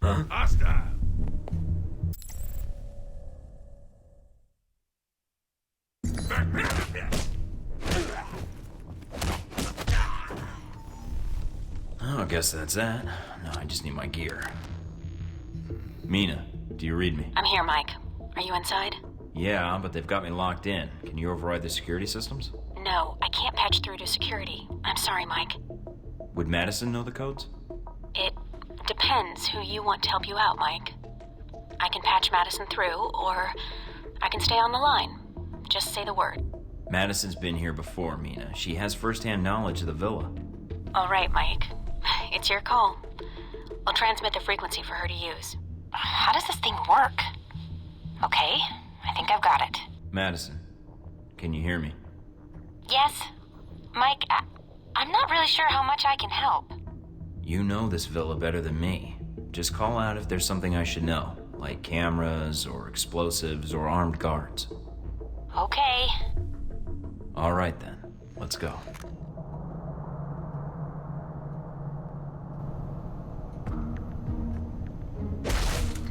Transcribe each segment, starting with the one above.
Hostile! Oh, I guess that's that. No, I just need my gear. Mina, do you read me? I'm here, Mike. Are you inside? Yeah, but they've got me locked in. Can you override the security systems? No, I can't patch through to security. I'm sorry, Mike. Would Madison know the codes? It depends who you want to help you out, Mike. I can patch Madison through, or I can stay on the line. Just say the word. Madison's been here before, Mina. She has first-hand knowledge of the villa. All right, Mike. It's your call. I'll transmit the frequency for her to use. How does this thing work? Okay, I think I've got it. Madison, can you hear me? Yes? Mike, I'm not really sure how much I can help. You know this villa better than me. Just call out if there's something I should know, like cameras or explosives or armed guards. Okay. All right then, let's go.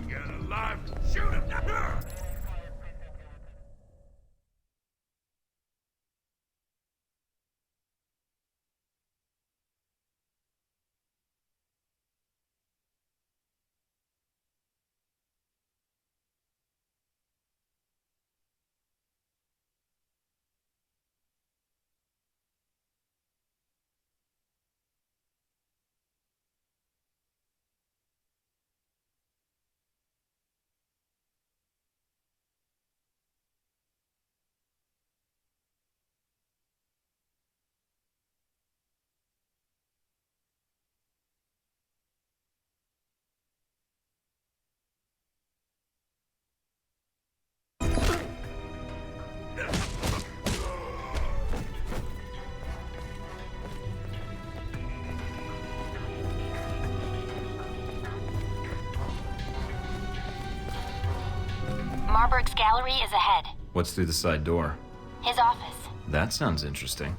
Got a live shoot him! Marburg's gallery is ahead. What's through the side door? His office. That sounds interesting.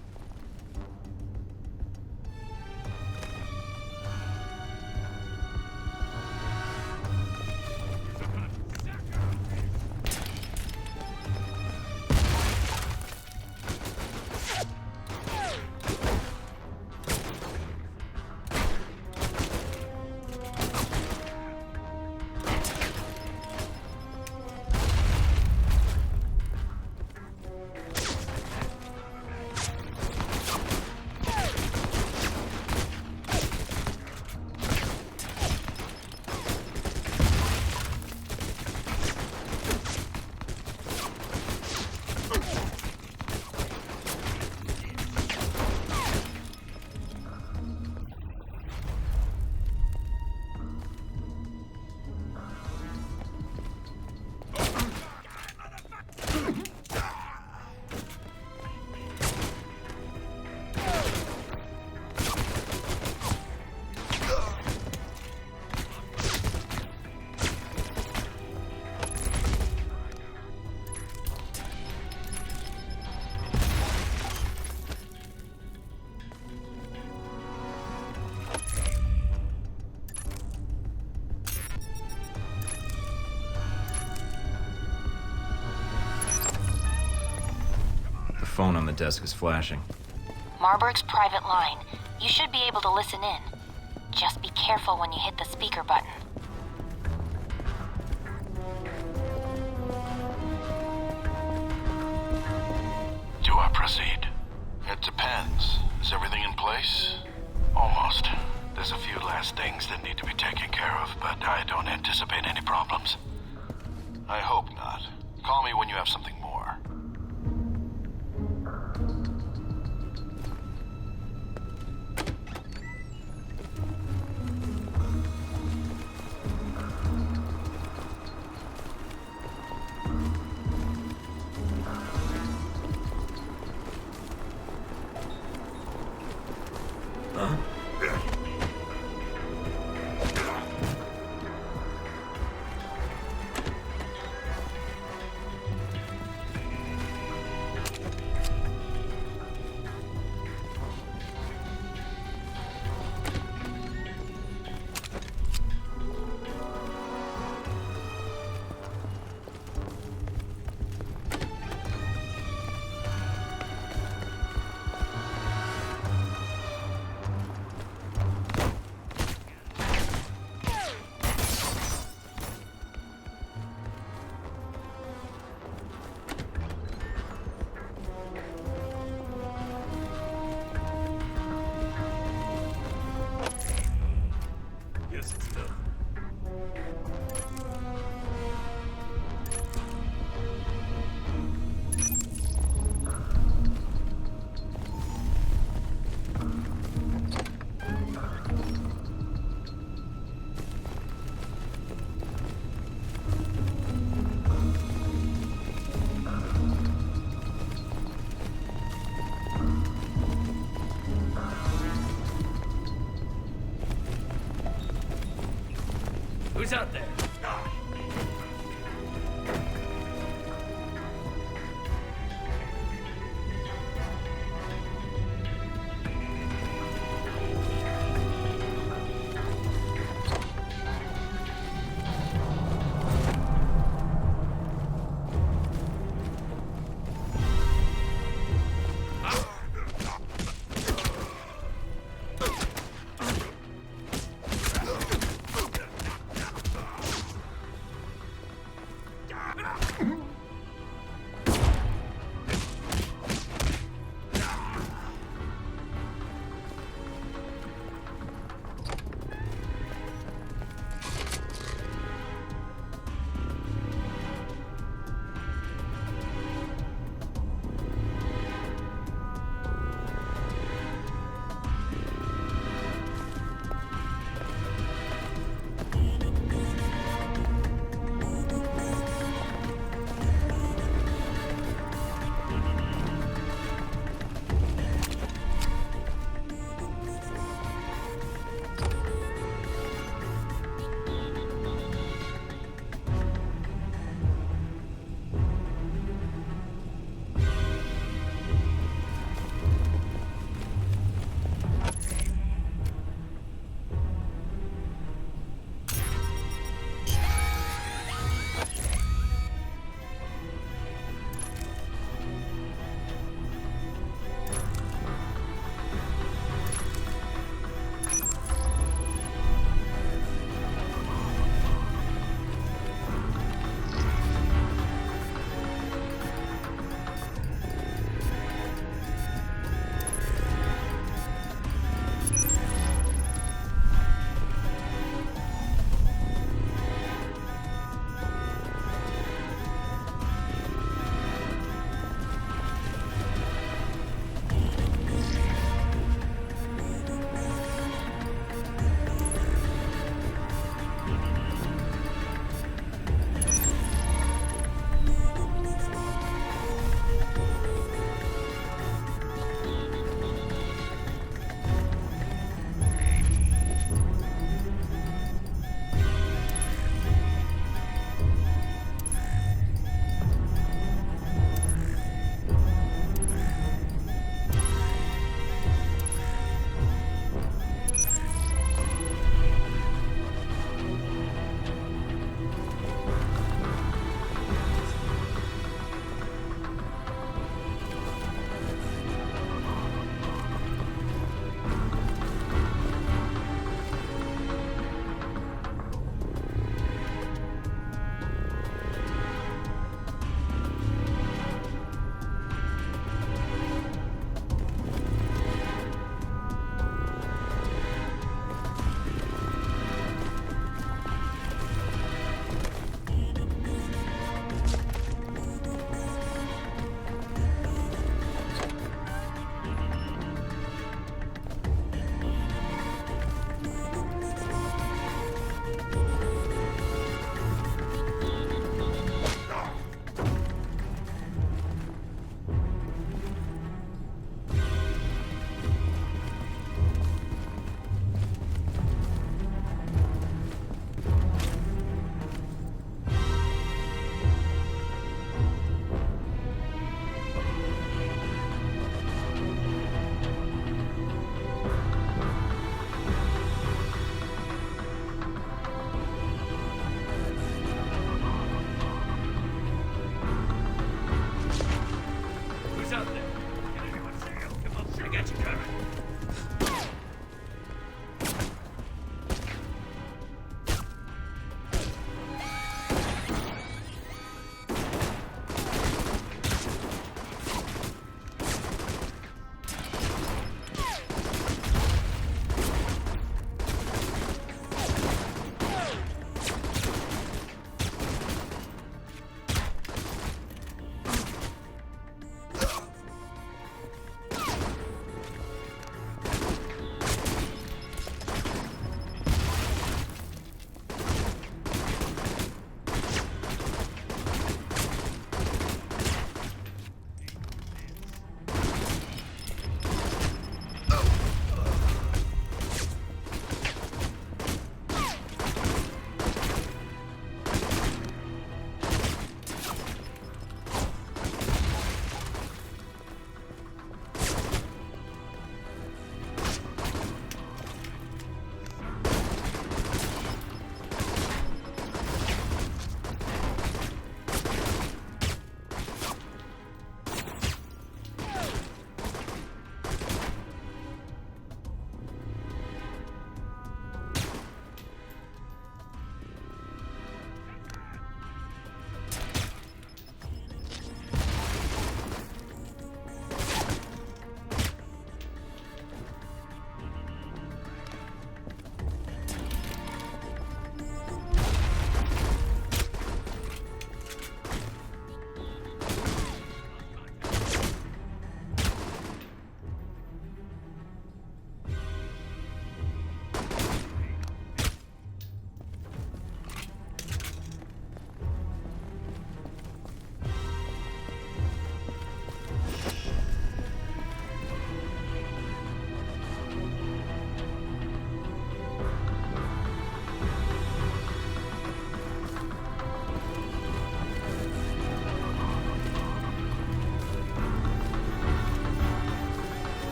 The phone on the desk is flashing. Marburg's private line. You should be able to listen in. Just be careful when you hit the speaker button. Do I proceed? It depends. Is everything in place? Almost. There's a few last things that need to be taken care of, but I don't anticipate any problems. I hope not. Call me when you have something more. was out there?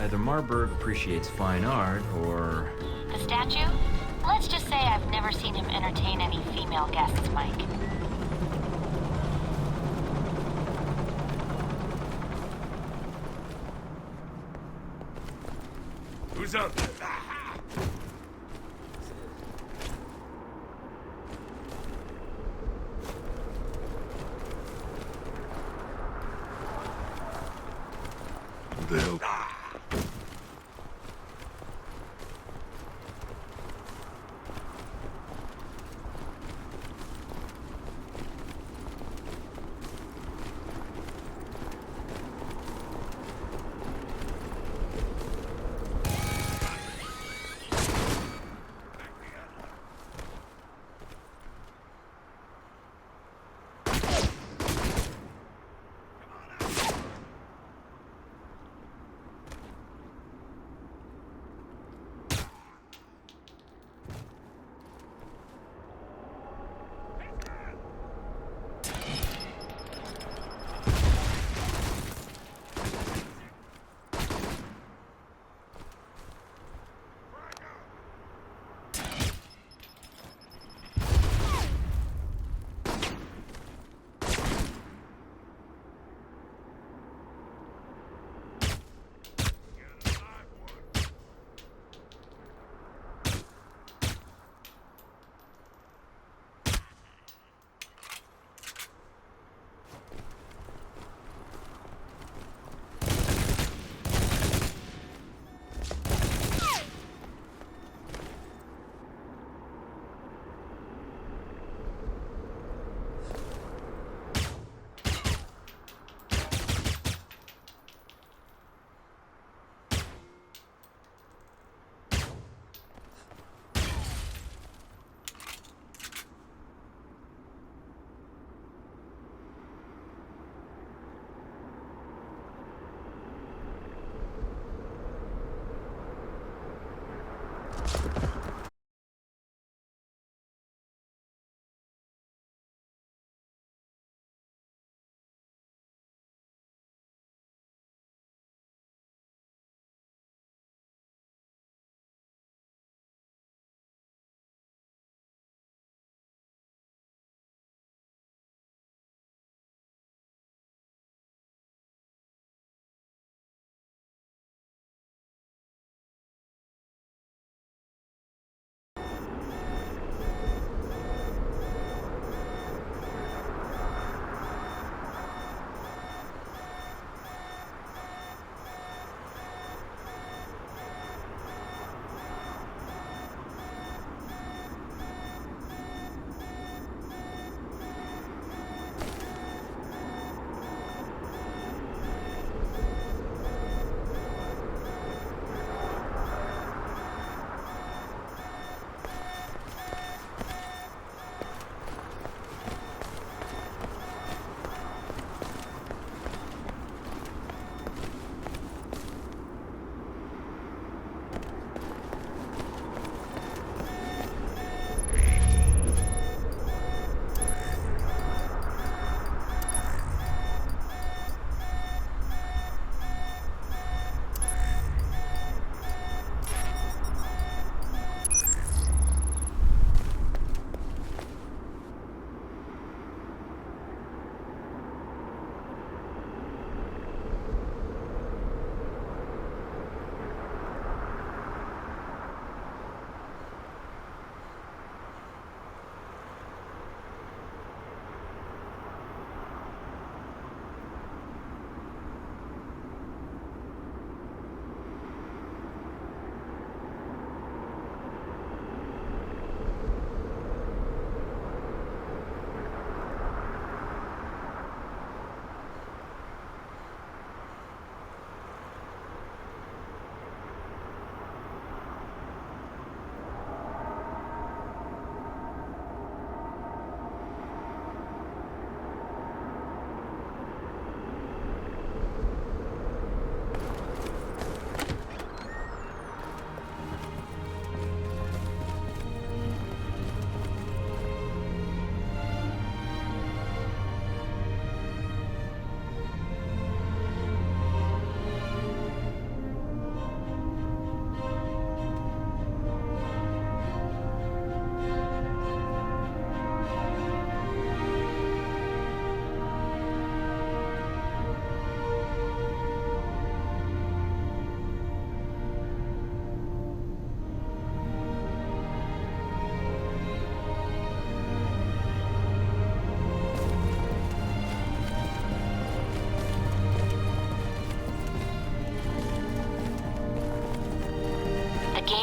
Either Marburg appreciates fine art, or... The statue? Let's just say I've never seen him entertain any female guests, Mike. Who's up there? Who the hell?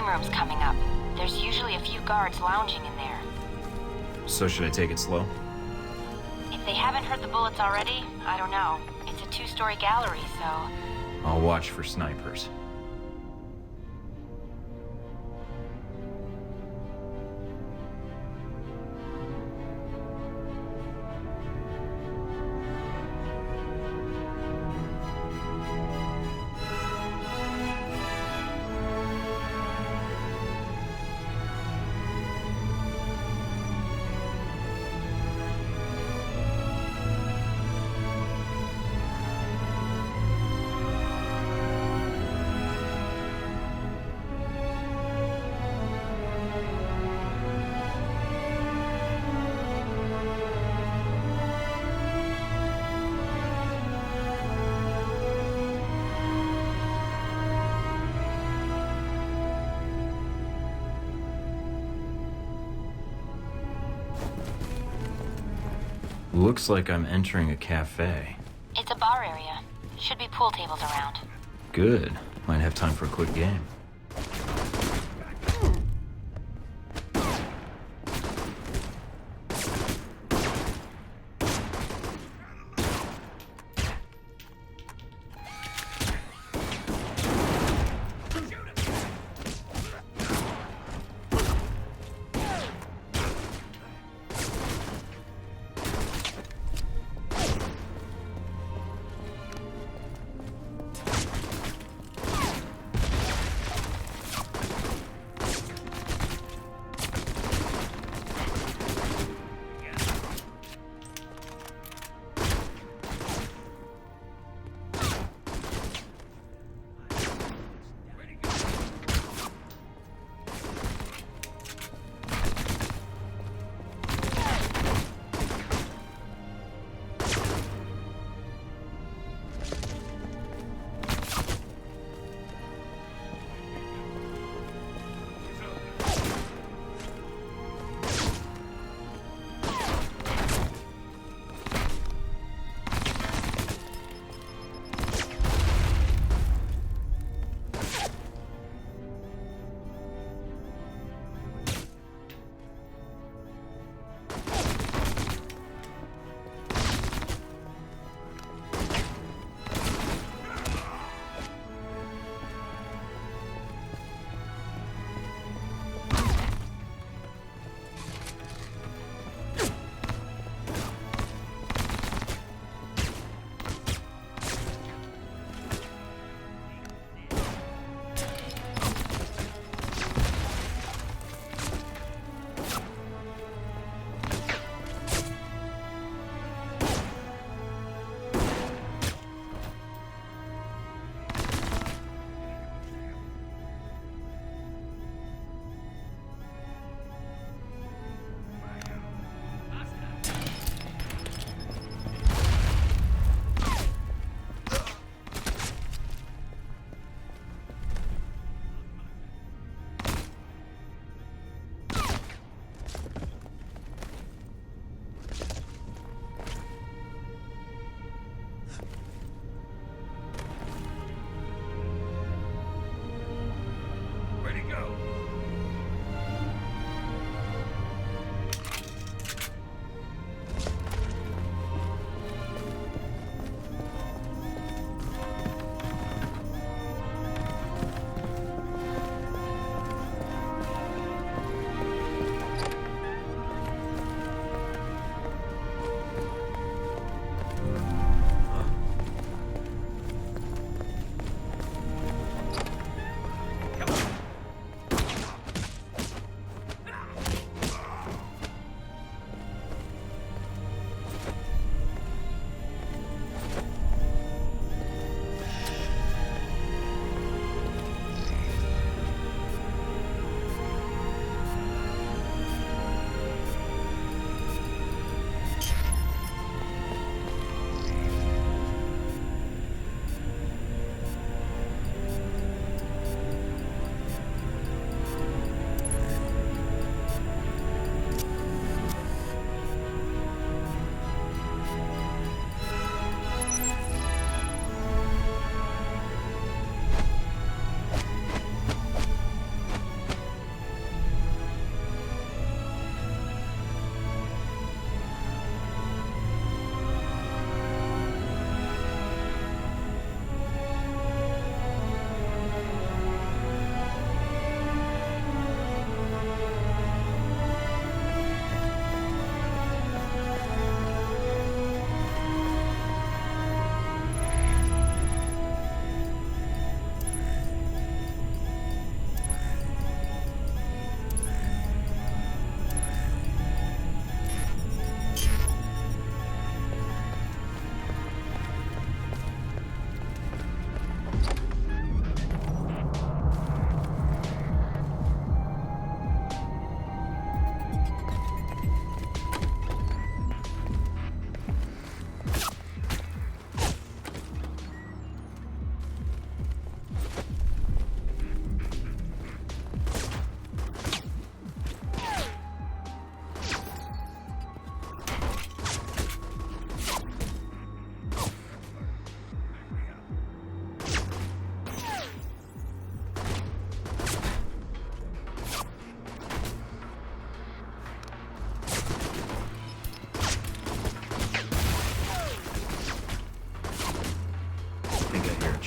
game room's coming up. There's usually a few guards lounging in there. So should I take it slow? If they haven't heard the bullets already, I don't know. It's a 2-story gallery, so... I'll watch for snipers. Looks like I'm entering a cafe. It's a bar area. Should be pool tables around. Good. Might have time for a quick game.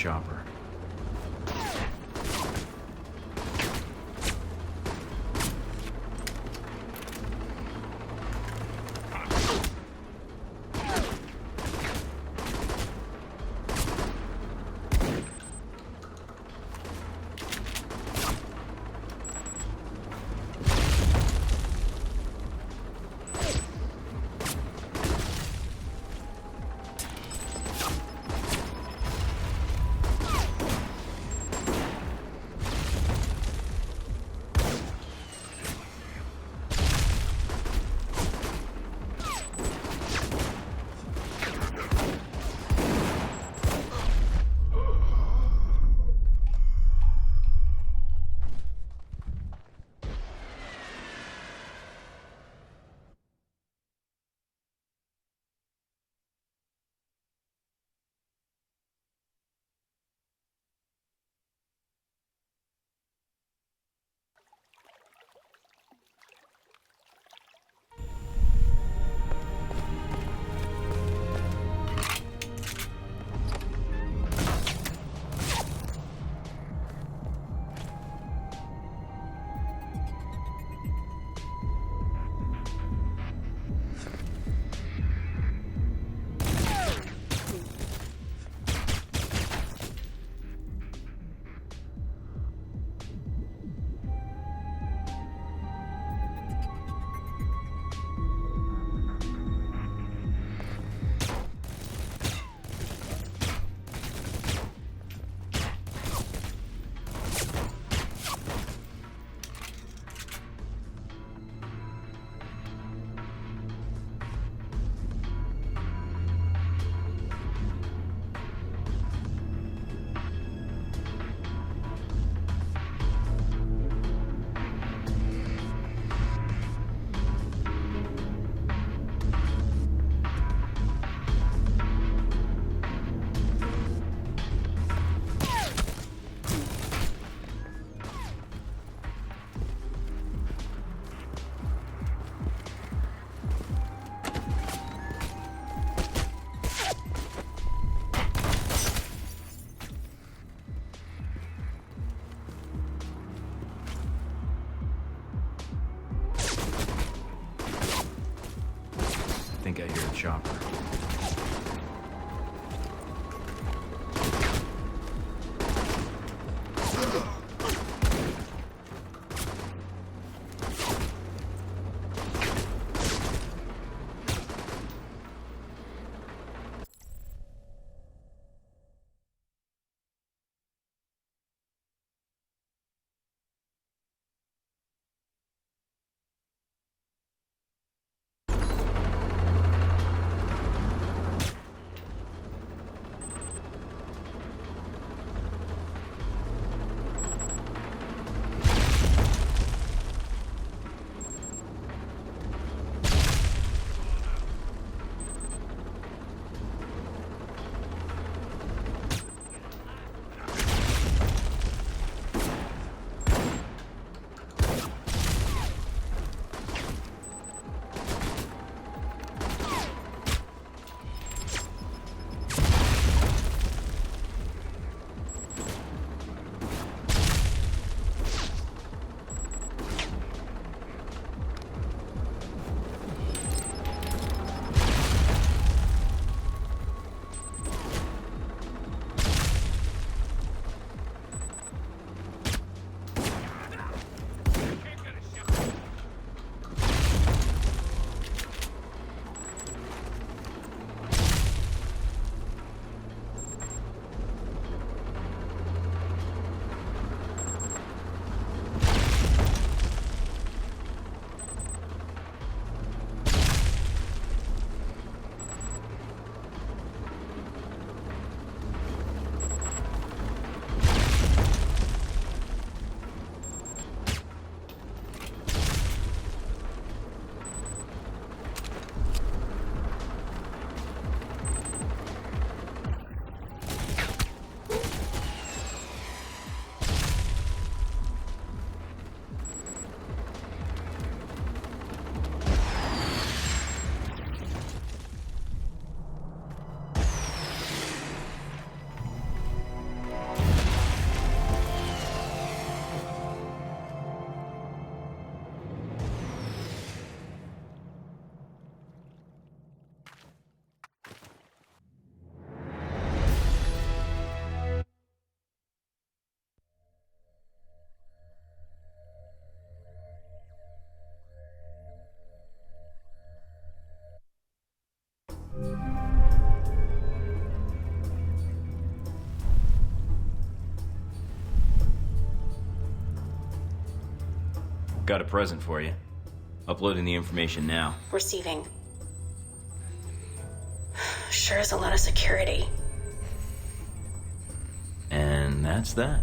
chopper. I think I hear a chopper. Got a present for you. Uploading the information now. Receiving. Sure is a lot of security. And that's that.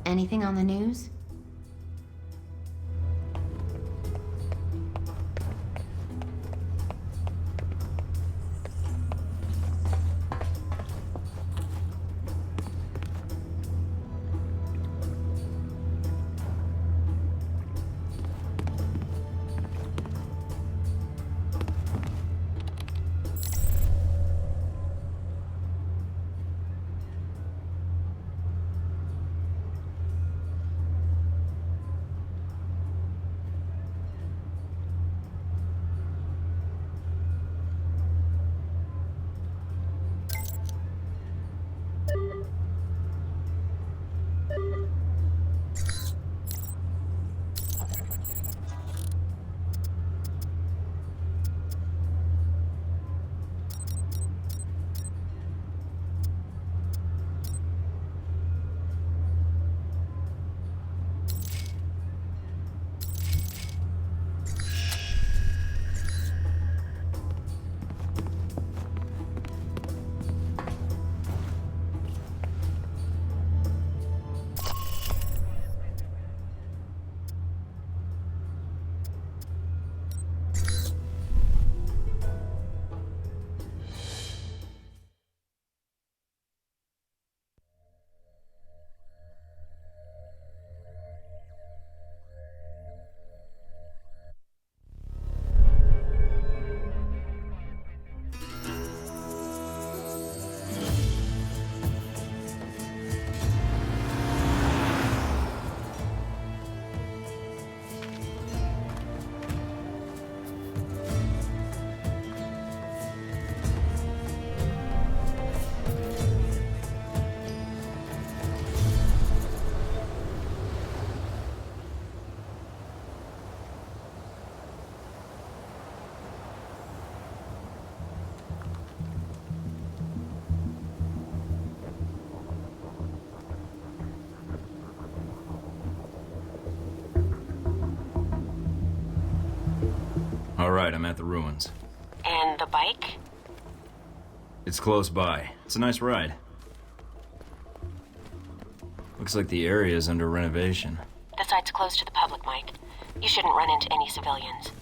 Anything on the news? Alright, I'm at the ruins. And the bike? It's close by. It's a nice ride. Looks like the area is under renovation. The site's closed to the public, Mike. You shouldn't run into any civilians.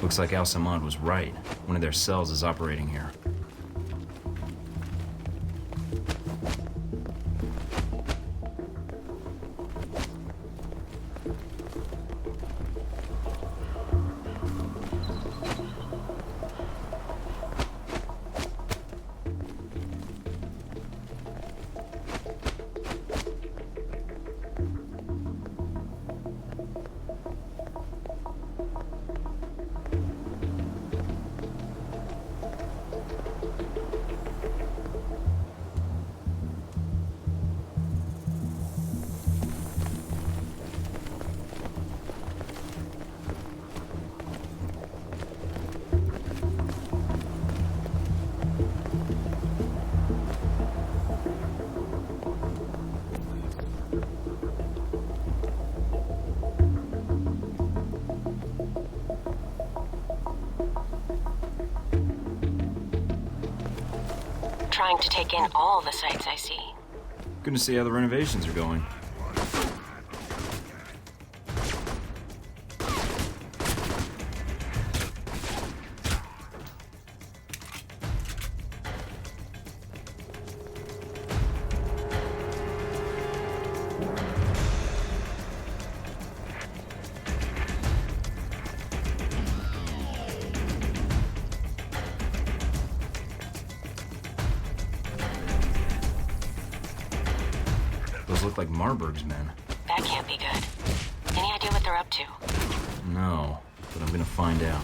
Looks like Al-Samad was right. One of their cells is operating here. Trying to take in all the sights I see. Good to see how the renovations are going. like Marburg's men. That can't be good. Any idea what they're up to? No, but I'm gonna find out.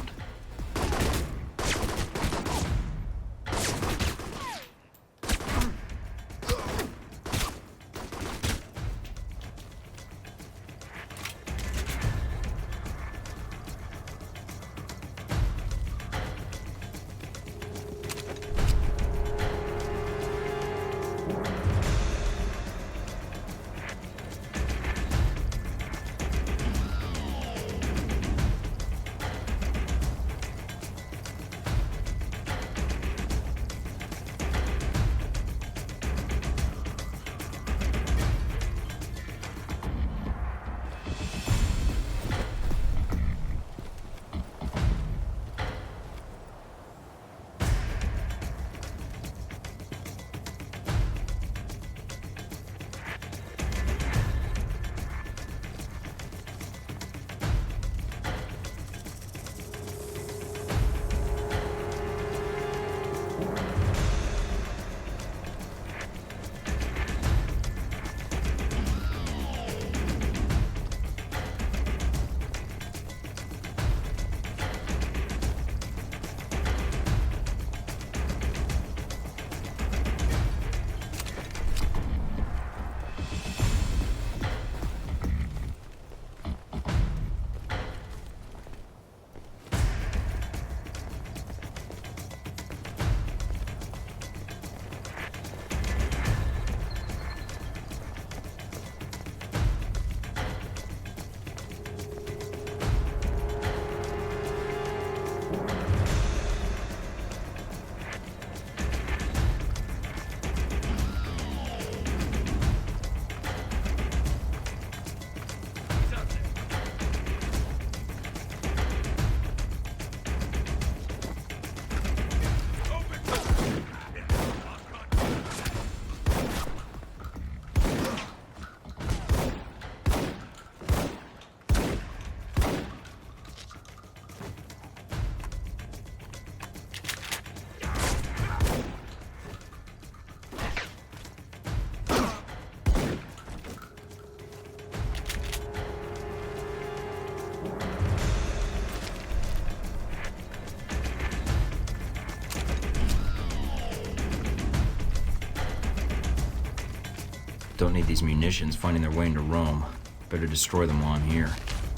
Don't need these munitions finding their way into Rome. Better destroy them while I'm here.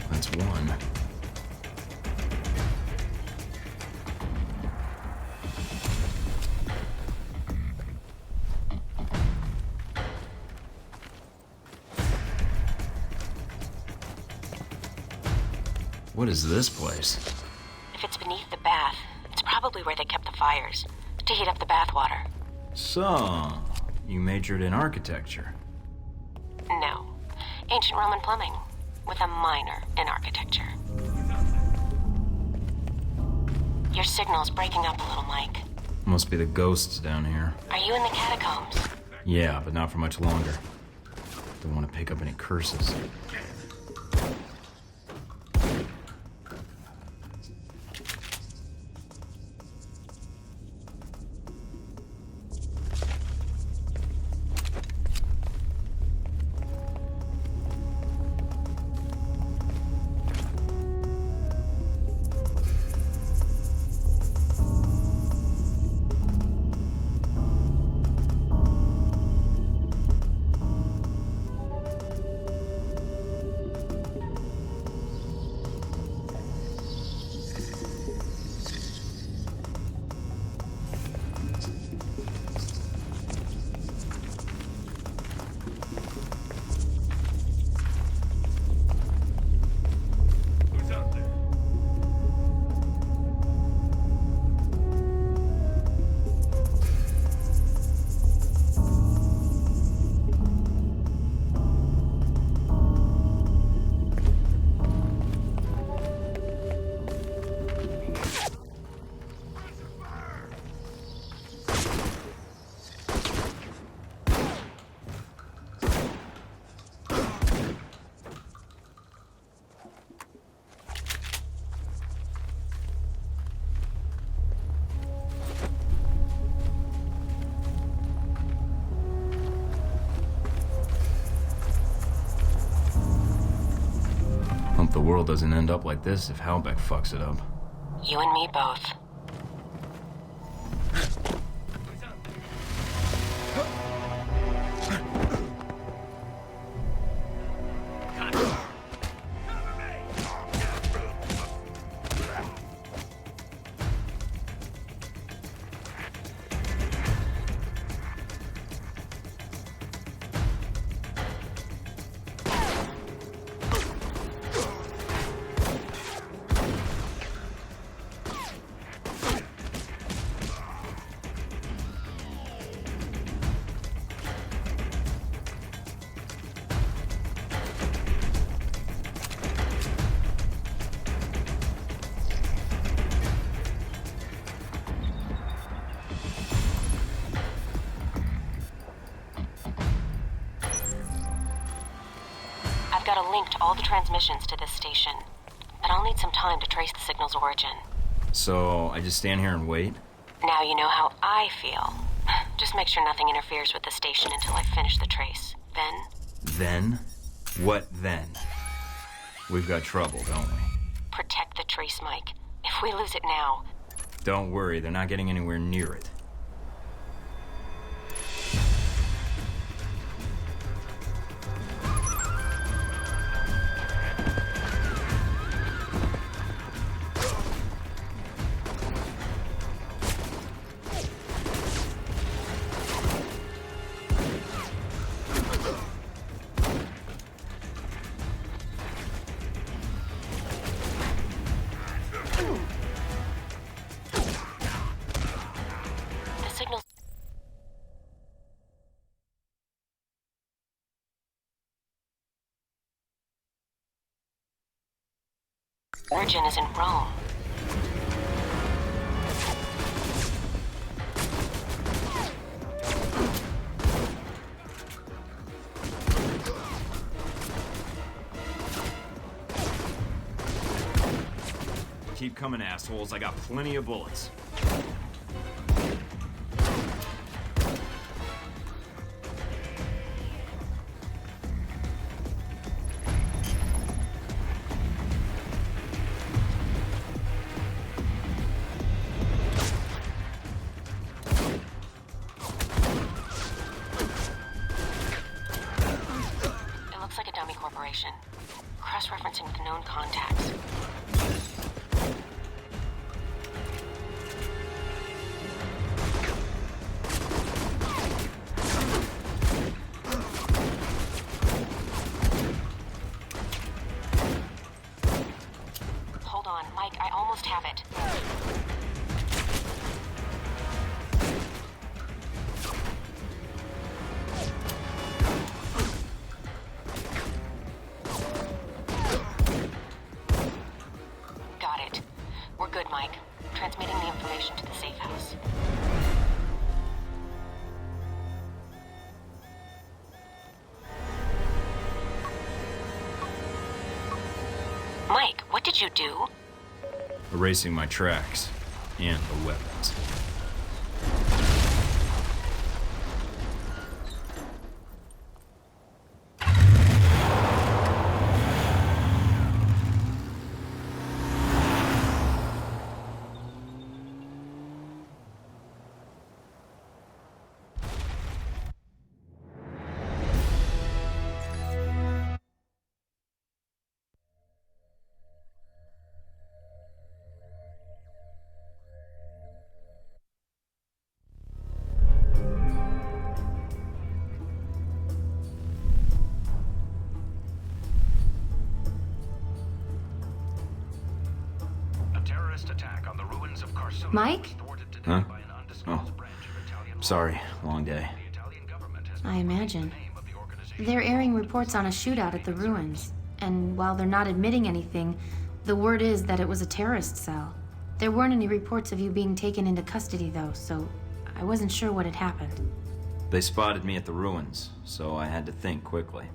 That's one. What is this place? If it's beneath the bath, it's probably where they kept the fires, to heat up the bathwater. So, you majored in architecture. No. Ancient Roman plumbing, with a minor in architecture. Your signal's breaking up a little, Mike. Must be the ghosts down here. Are you in the catacombs? Yeah, but not for much longer. Don't want to pick up any curses. the world doesn't end up like this if Halbeck fucks it up. You and me both. I've got a link to all the transmissions to this station, but I'll need some time to trace the signal's origin. So, I just stand here and wait? Now you know how I feel. Just make sure nothing interferes with the station until I finish the trace. Then? Then? What then? We've got trouble, don't we? Protect the trace, Mike. If we lose it now... Don't worry, they're not getting anywhere near it. The signal's... origin is in Rome. Keep coming, assholes. I got plenty of bullets. It looks like a dummy corporation. Cross-referencing with known contacts. Hold on, Mike, I almost have it. Got it. We're good, Mike. Transmitting the information to the safe house. Mike, what did you do? Erasing my tracks. And the weapons. Attack on the ruins of Khartoum. Mike? Huh? Oh. Sorry, long day. I imagine. They're airing reports on a shootout at the ruins. And while they're not admitting anything, the word is that it was a terrorist cell. There weren't any reports of you being taken into custody, though, so I wasn't sure what had happened. They spotted me at the ruins, so I had to think quickly.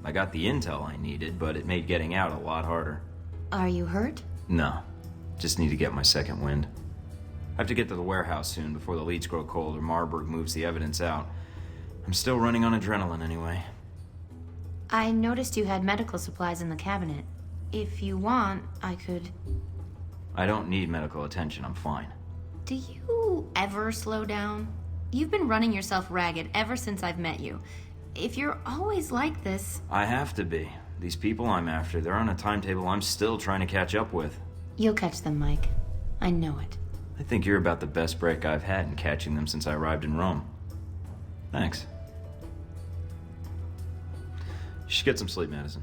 I got the intel I needed, but it made getting out a lot harder. Are you hurt? No. Just need to get my second wind. I have to get to the warehouse soon before the leads grow cold or Marburg moves the evidence out. I'm still running on adrenaline anyway. I noticed you had medical supplies in the cabinet. If you want, I could... I don't need medical attention, I'm fine. Do you ever slow down? You've been running yourself ragged ever since I've met you. If you're always like this... I have to be. These people I'm after, they're on a timetable I'm still trying to catch up with. You'll catch them, Mike. I know it. I think you're about the best break I've had in catching them since I arrived in Rome. Thanks. You should get some sleep, Madison.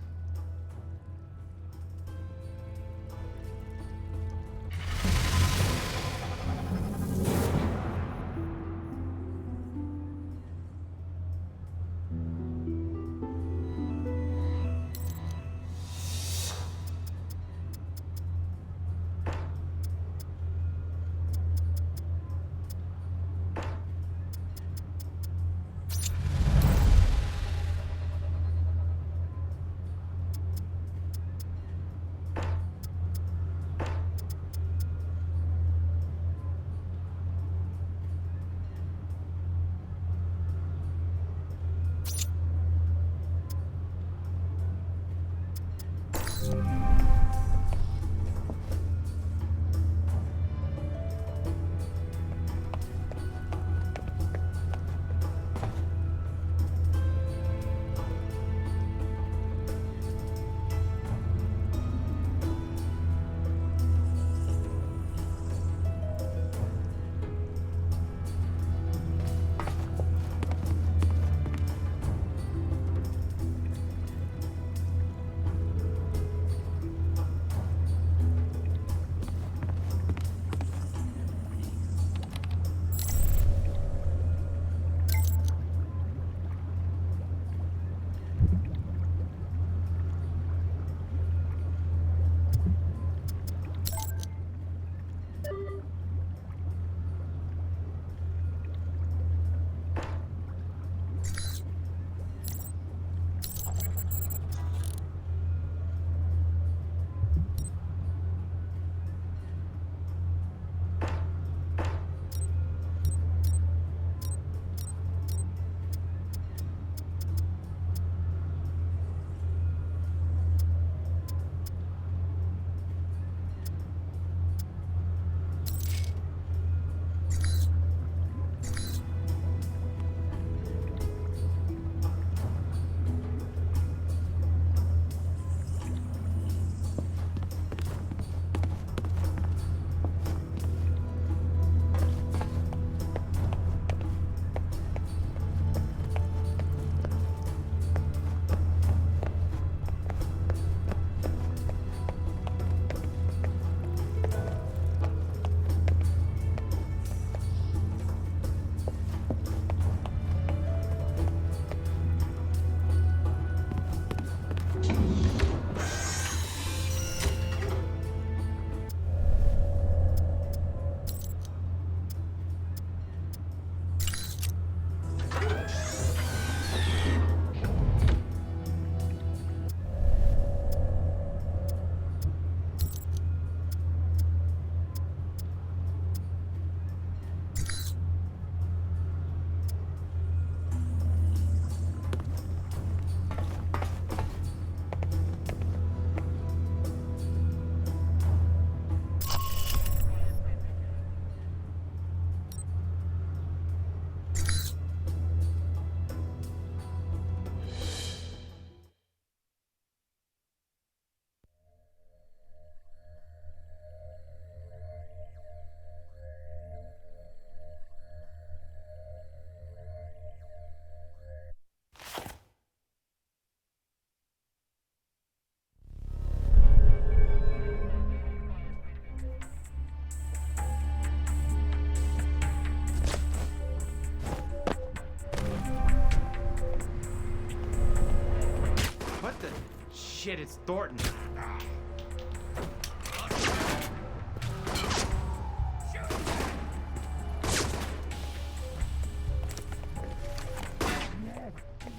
Shit, it's Thornton.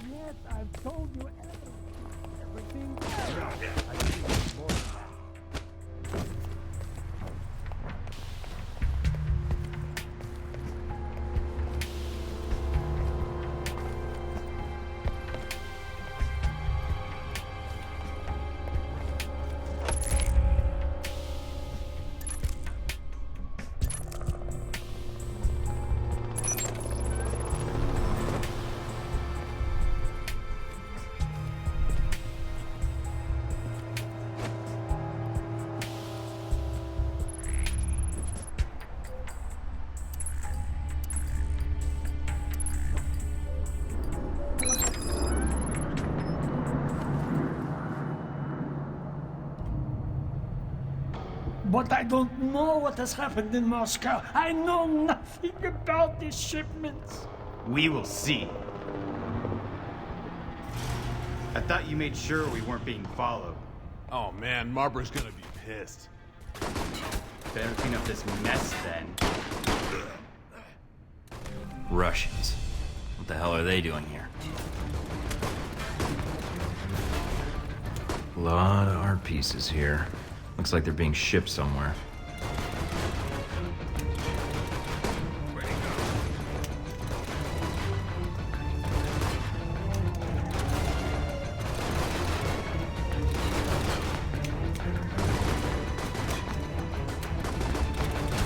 Yes, I've told you everything. I think it's more than that. But I don't know what has happened in Moscow. I know nothing about these shipments. We will see. I thought you made sure we weren't being followed. Oh man, Marburg's gonna be pissed. Better clean up this mess then. Russians. What the hell are they doing here? A lot of art pieces here. Looks like they're being shipped somewhere.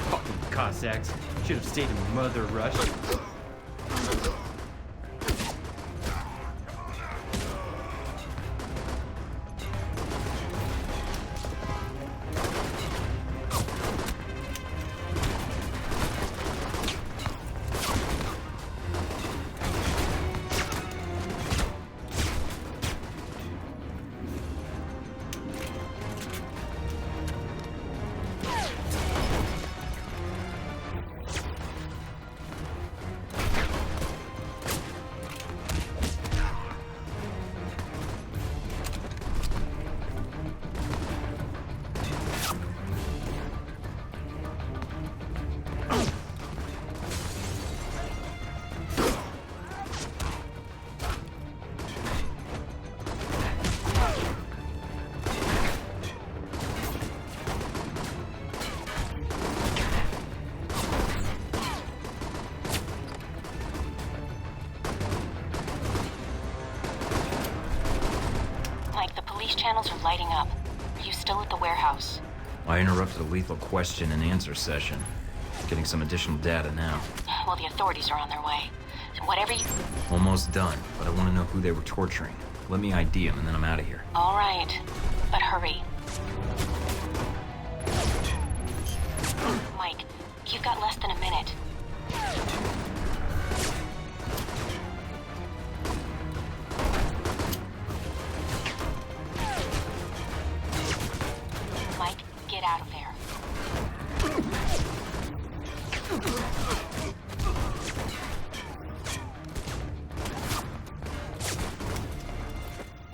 Fucking Cossacks. Should have stayed in Mother Russia. Channels are lighting up. Are you still at the warehouse? I interrupted a lethal question and answer session. Getting some additional data now. Well, the authorities are on their way. So whatever you... Almost done, but I want to know who they were torturing. Let me ID them and then I'm out of here. All right, but hurry. Mike, you've got less than a minute. Mike, get out of there.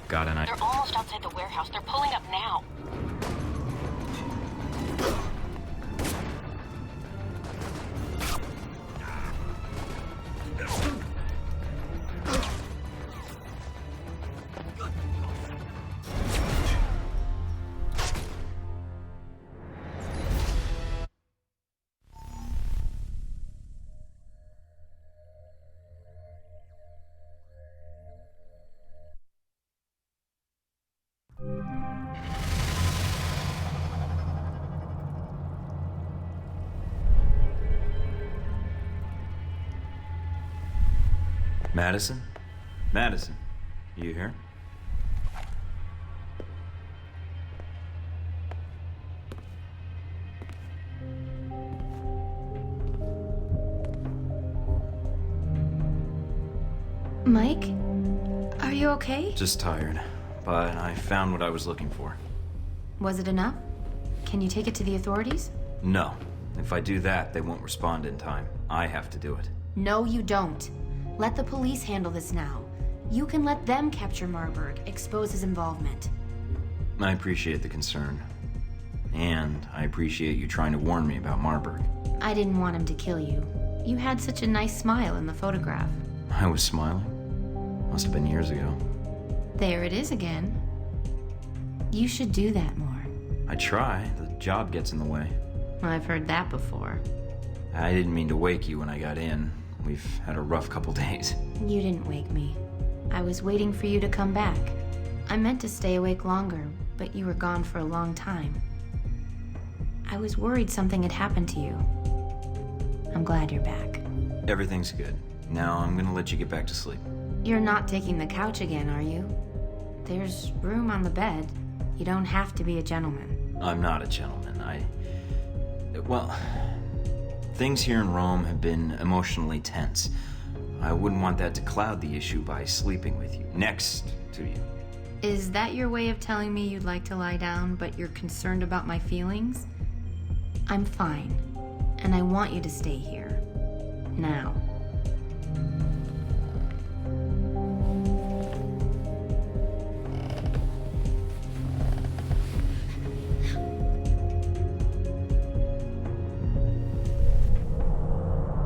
Got an They're almost outside the warehouse. They're pulling up now. Madison? Madison, you here? Mike? Are you okay? Just tired, but I found what I was looking for. Was it enough? Can you take it to the authorities? No. If I do that, they won't respond in time. I have to do it. No, you don't. Let the police handle this now. You can let them capture Marburg, expose his involvement. I appreciate the concern. And I appreciate you trying to warn me about Marburg. I didn't want him to kill you. You had such a nice smile in the photograph. I was smiling. Must have been years ago. There it is again. You should do that more. I try. The job gets in the way. I've heard that before. I didn't mean to wake you when I got in. We've had a rough couple days. You didn't wake me. I was waiting for you to come back. I meant to stay awake longer, but you were gone for a long time. I was worried something had happened to you. I'm glad you're back. Everything's good. Now I'm gonna let you get back to sleep. You're not taking the couch again, are you? There's room on the bed. You don't have to be a gentleman. I'm not a gentleman. Well, things here in Rome have been emotionally tense. I wouldn't want that to cloud the issue by sleeping with you, next to you. Is that your way of telling me you'd like to lie down, but you're concerned about my feelings? I'm fine, and I want you to stay here. Now.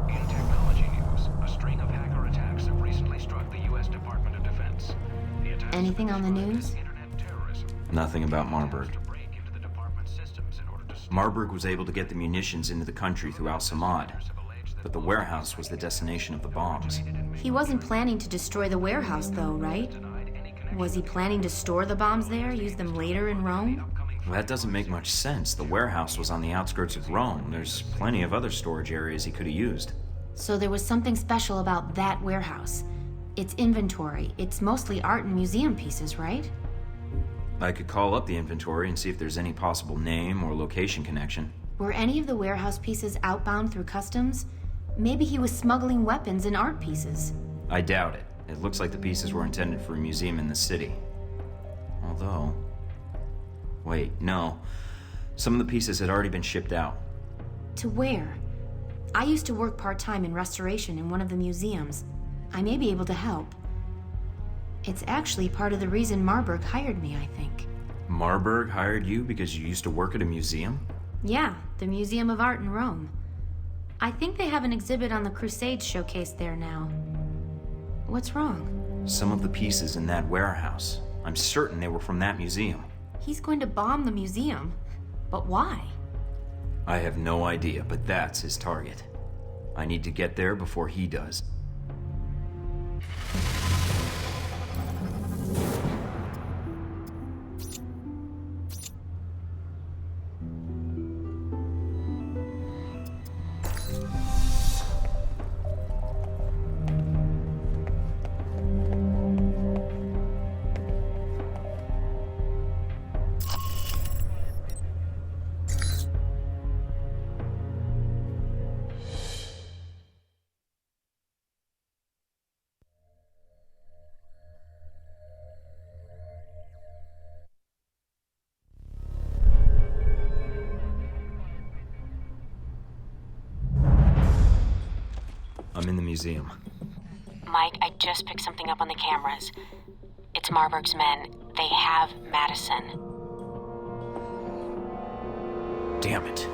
In technology news, a string of hacker attacks have recently struck the U.S. Department of Defense. The attacks Anything on the news? internet terrorism. Nothing about Marburg. To break into the department's systems in order to Marburg was able to get the munitions into the country through Al Samad, but the warehouse was the destination of the bombs. He wasn't planning to destroy the warehouse, though, right? Was he planning to store the bombs there, use them later in Rome? Well, that doesn't make much sense. The warehouse was on the outskirts of Rome. There's plenty of other storage areas he could have used. So there was something special about that warehouse. Its inventory, it's mostly art and museum pieces, right? I could call up the inventory and see if there's any possible name or location connection. Were any of the warehouse pieces outbound through customs? Maybe he was smuggling weapons and art pieces. I doubt it. It looks like the pieces were intended for a museum in the city. Although... Wait, no. Some of the pieces had already been shipped out. To where? I used to work part-time in restoration in one of the museums. I may be able to help. It's actually part of the reason Marburg hired me, I think. Marburg hired you because you used to work at a museum? Yeah, the Museum of Art in Rome. I think they have an exhibit on the Crusades showcase there now. What's wrong? Some of the pieces in that warehouse. I'm certain they were from that museum. He's going to bomb the museum. But why? I have no idea, but that's his target. I need to get there before he does. I'm in the museum. Mike, I just picked something up on the cameras. It's Marburg's men. They have Madison. Damn it.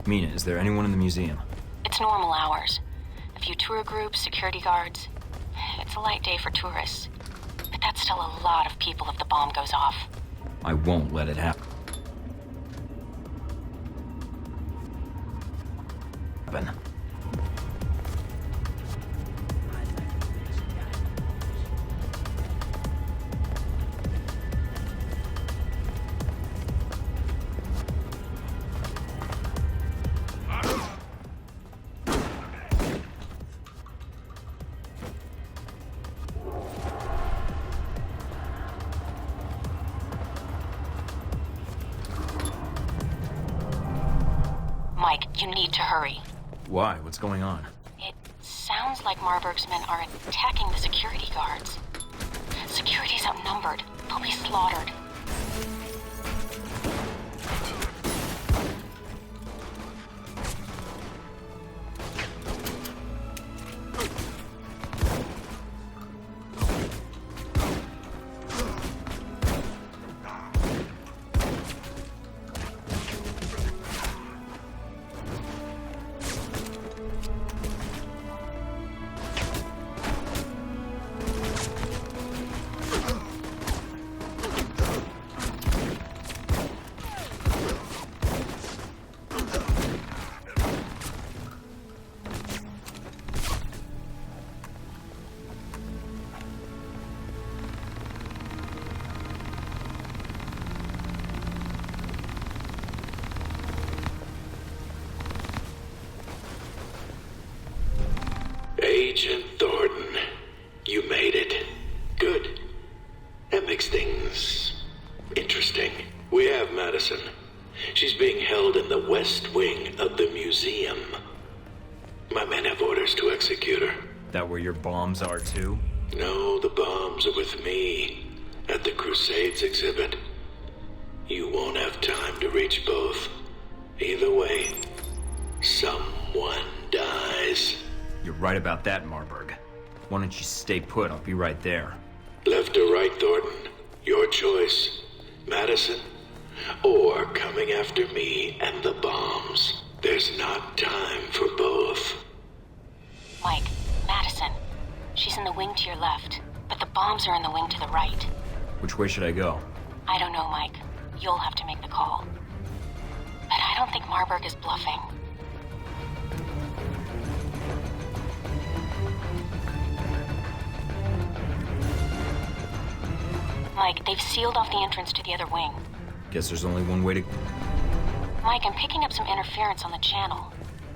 Mina, is there anyone in the museum? It's normal hours. A few tour groups, security guards. It's a light day for tourists. But that's still a lot of people if the bomb goes off. I won't let it happen. Mike, you need to hurry. Why? What's going on? It sounds like Marburg's men are attacking the security guards. Security's outnumbered. They'll be slaughtered. Agent Thornton, you made it. Good. That makes things interesting. We have Madison. She's being held in the west wing of the museum. My men have orders to execute her. That where your bombs are too? No, the bombs are with me at the Crusades exhibit. You won't have time to reach both. Either way, someone dies. You're right about that, Marburg. Why don't you stay put? I'll be right there. Left or right, Thornton? Your choice. Madison, or coming after me and the bombs. There's not time for both. Mike, Madison. She's in the wing to your left, but the bombs are in the wing to the right. Which way should I go? I don't know, Mike. You'll have to make the call. But I don't think Marburg is bluffing. Mike, they've sealed off the entrance to the other wing. Guess there's only one way to... Mike, I'm picking up some interference on the channel.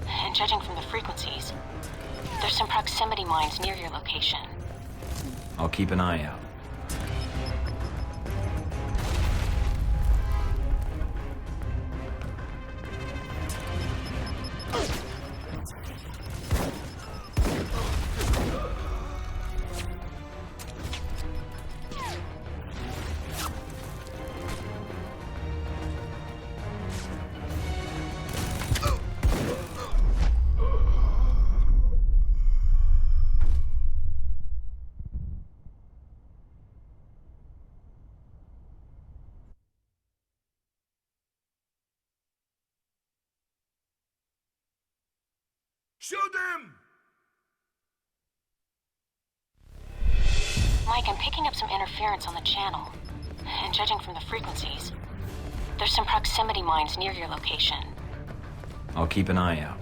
And judging from the frequencies, there's some proximity mines near your location. I'll keep an eye out. Shoot them! Mike, I'm picking up some interference on the channel. And judging from the frequencies, there's some proximity mines near your location. I'll keep an eye out.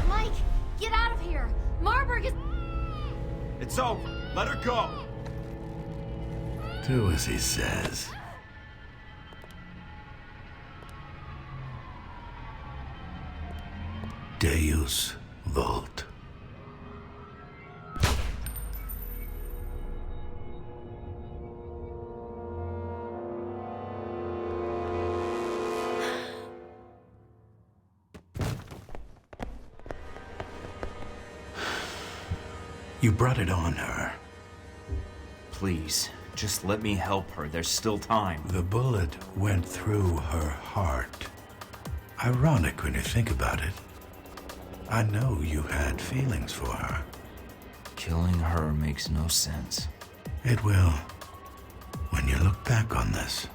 Mike, get out of here! Marburg is... It's over. Let her go. Do as he says. Deus Vult. You brought it on her. Please, just let me help her. There's still time. The bullet went through her heart. Ironic when you think about it. I know you had feelings for her. Killing her makes no sense. It will. When you look back on this,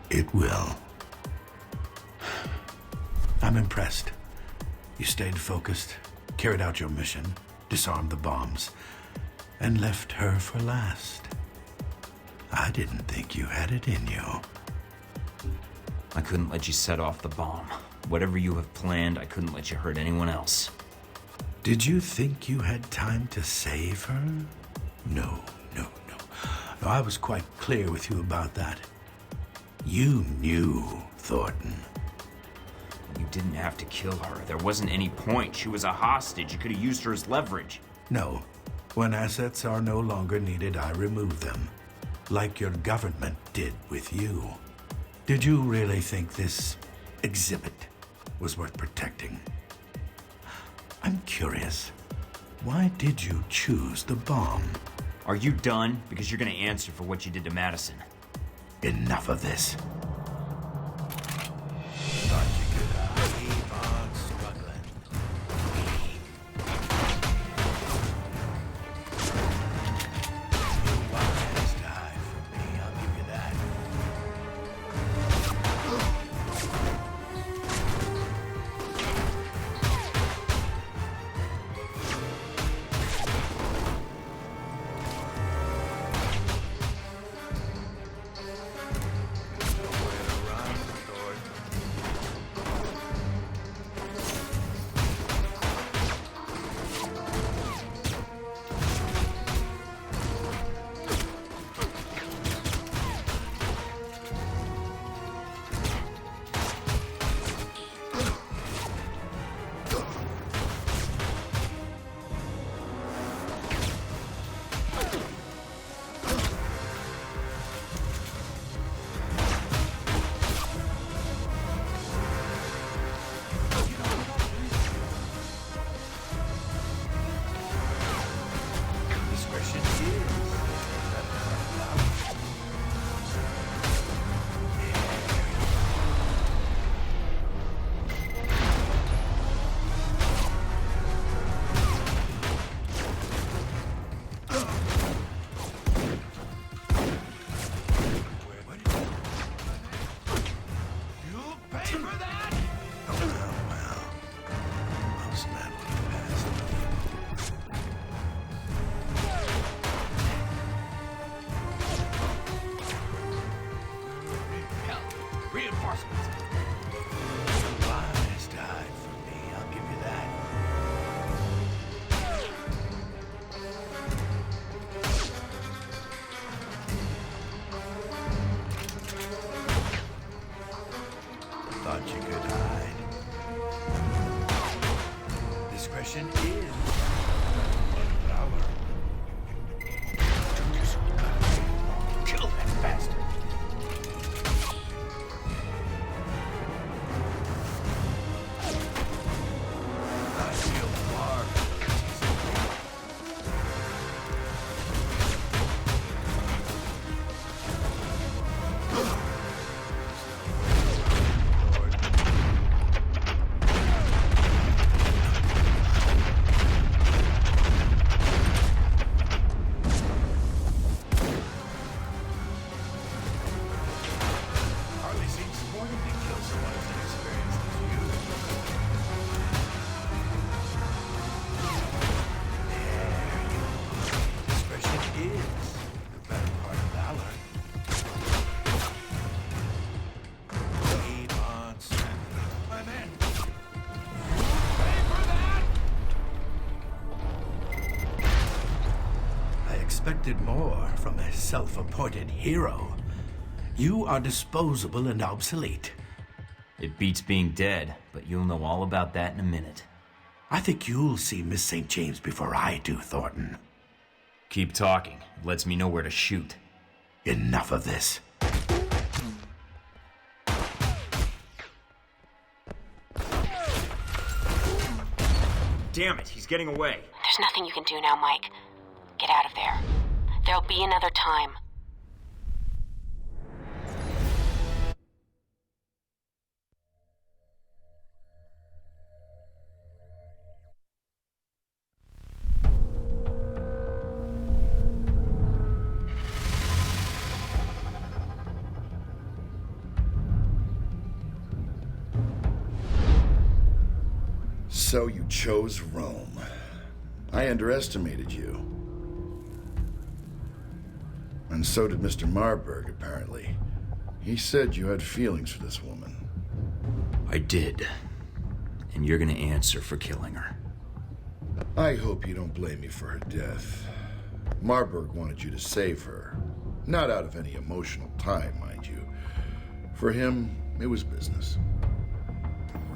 it will. I'm impressed. You stayed focused, carried out your mission, disarmed the bombs, and left her for last. I didn't think you had it in you. I couldn't let you set off the bomb. Whatever you have planned, I couldn't let you hurt anyone else. Did you think you had time to save her? No. I was quite clear with you about that. You knew, Thornton. You didn't have to kill her. There wasn't any point. She was a hostage. You could have used her as leverage. No. When assets are no longer needed, I remove them. Like your government did with you. Did you really think this exhibit was worth protecting? I'm curious. Why did you choose the bomb? Are you done? Because you're gonna answer for what you did to Madison. Enough of this. Thought you could hide. Discretion is valor. Kill him. bastard. I feel far. Hardly seen sporting to kill someone as inexperienced as you. Discretion is the better part of valor. Keep on snapping. My man. Ready for that? I expected more from a self-appointed hero. You are disposable and obsolete. It beats being dead, but you'll know all about that in a minute. I think you'll see Miss St. James before I do, Thornton. Keep talking. It lets me know where to shoot. Enough of this. Damn it, he's getting away. There's nothing you can do now, Mike. Get out of there. There'll be another time. So you chose Rome. I underestimated you. And so did Mr. Marburg, apparently. He said you had feelings for this woman. I did. And you're gonna answer for killing her. I hope you don't blame me for her death. Marburg wanted you to save her. Not out of any emotional tie, mind you. For him, it was business.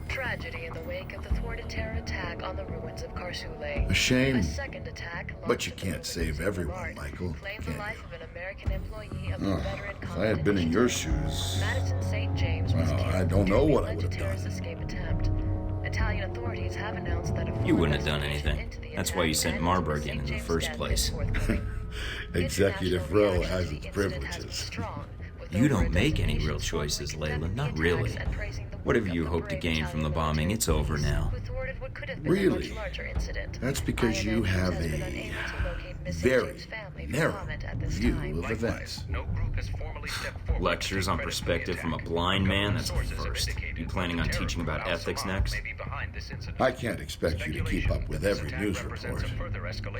Tragedy in the wake of the thwarted terror attack on the ruins of Karsule. A shame. A second attack But you can't save everyone, Michael, claimed can the life you? of an American employee of the veteran If I had been in your shoes, Madison St. James was well, killed I don't know during what the I would have terrorist done. escape attempt. Italian authorities have announced that a full You wouldn't have done investigation anything. into the That's why you attack sent and Marburg St. in the James' first death place. is forthcoming. Executive International Row reaction has to the its incident has been privileges. strong, with You over don't a make dozen any real nations choices, formally Layla. Not condemning the really. attacks and praising the Whatever work you of hope the to brave gain from the Italian bombing, military it's over police, now. who thwarted what could have been a Really? much larger incident. That's because you INN have has been a unable to locate Miss St. very James' family for narrow comment at this view time. of events. No group has formally stepped forward. Lectures on perspective from a blind man? That's the first. You planning on teaching about ethics next? I can't expect you to keep up with every news report.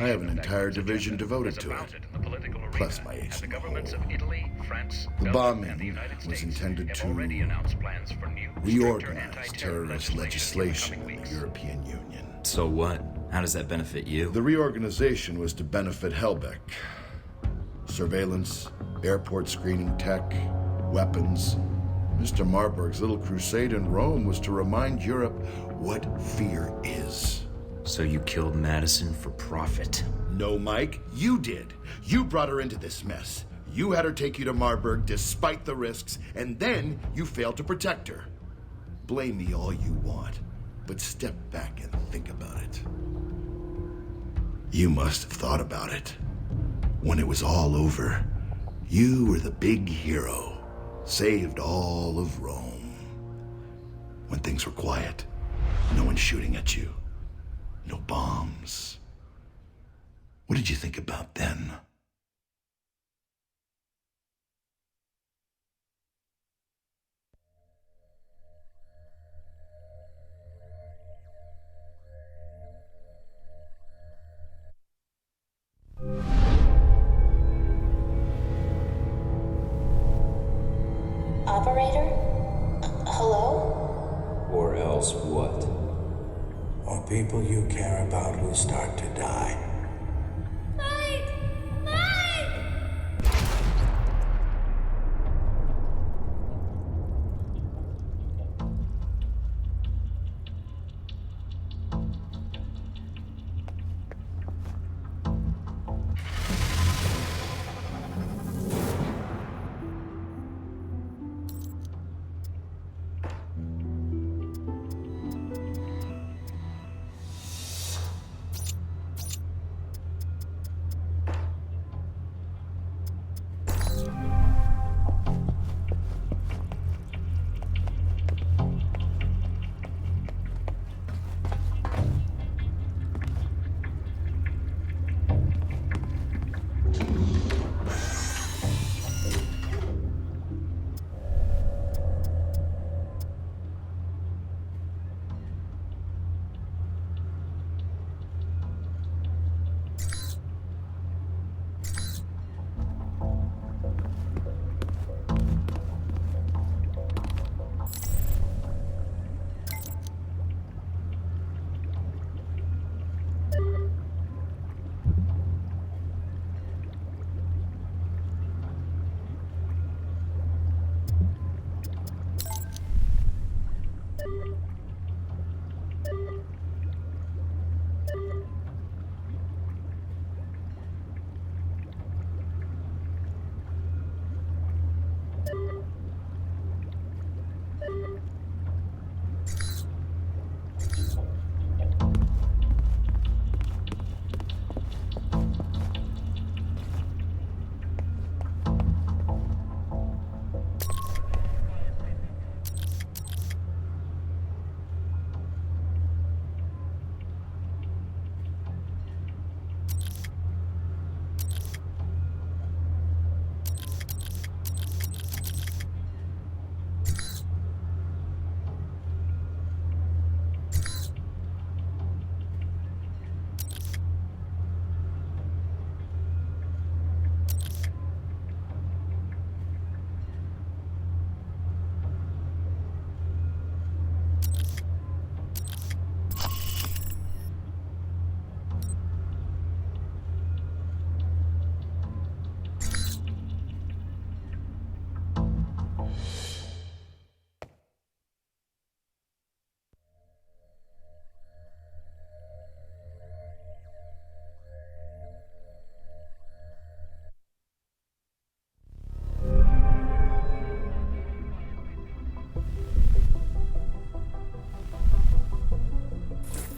I have an entire division devoted to it, plus my ace in the hole. The bombing was intended to reorganize terrorist legislation in the European Union. So what? How does that benefit you? The reorganization was to benefit Helbeck. Surveillance, airport screening tech, weapons. Mr. Marburg's little crusade in Rome was to remind Europe what fear is. So you killed Madison for profit? No, Mike, you did. You brought her into this mess. You had her take you to Marburg despite the risks, and then you failed to protect her. Blame me all you want, but step back and think about it. You must have thought about it. When it was all over, you were the big hero, saved all of Rome. When things were quiet, no one shooting at you, no bombs. What did you think about then? Operator? Hello? Or else what? Or people you care about will start to die. Mike! Mike!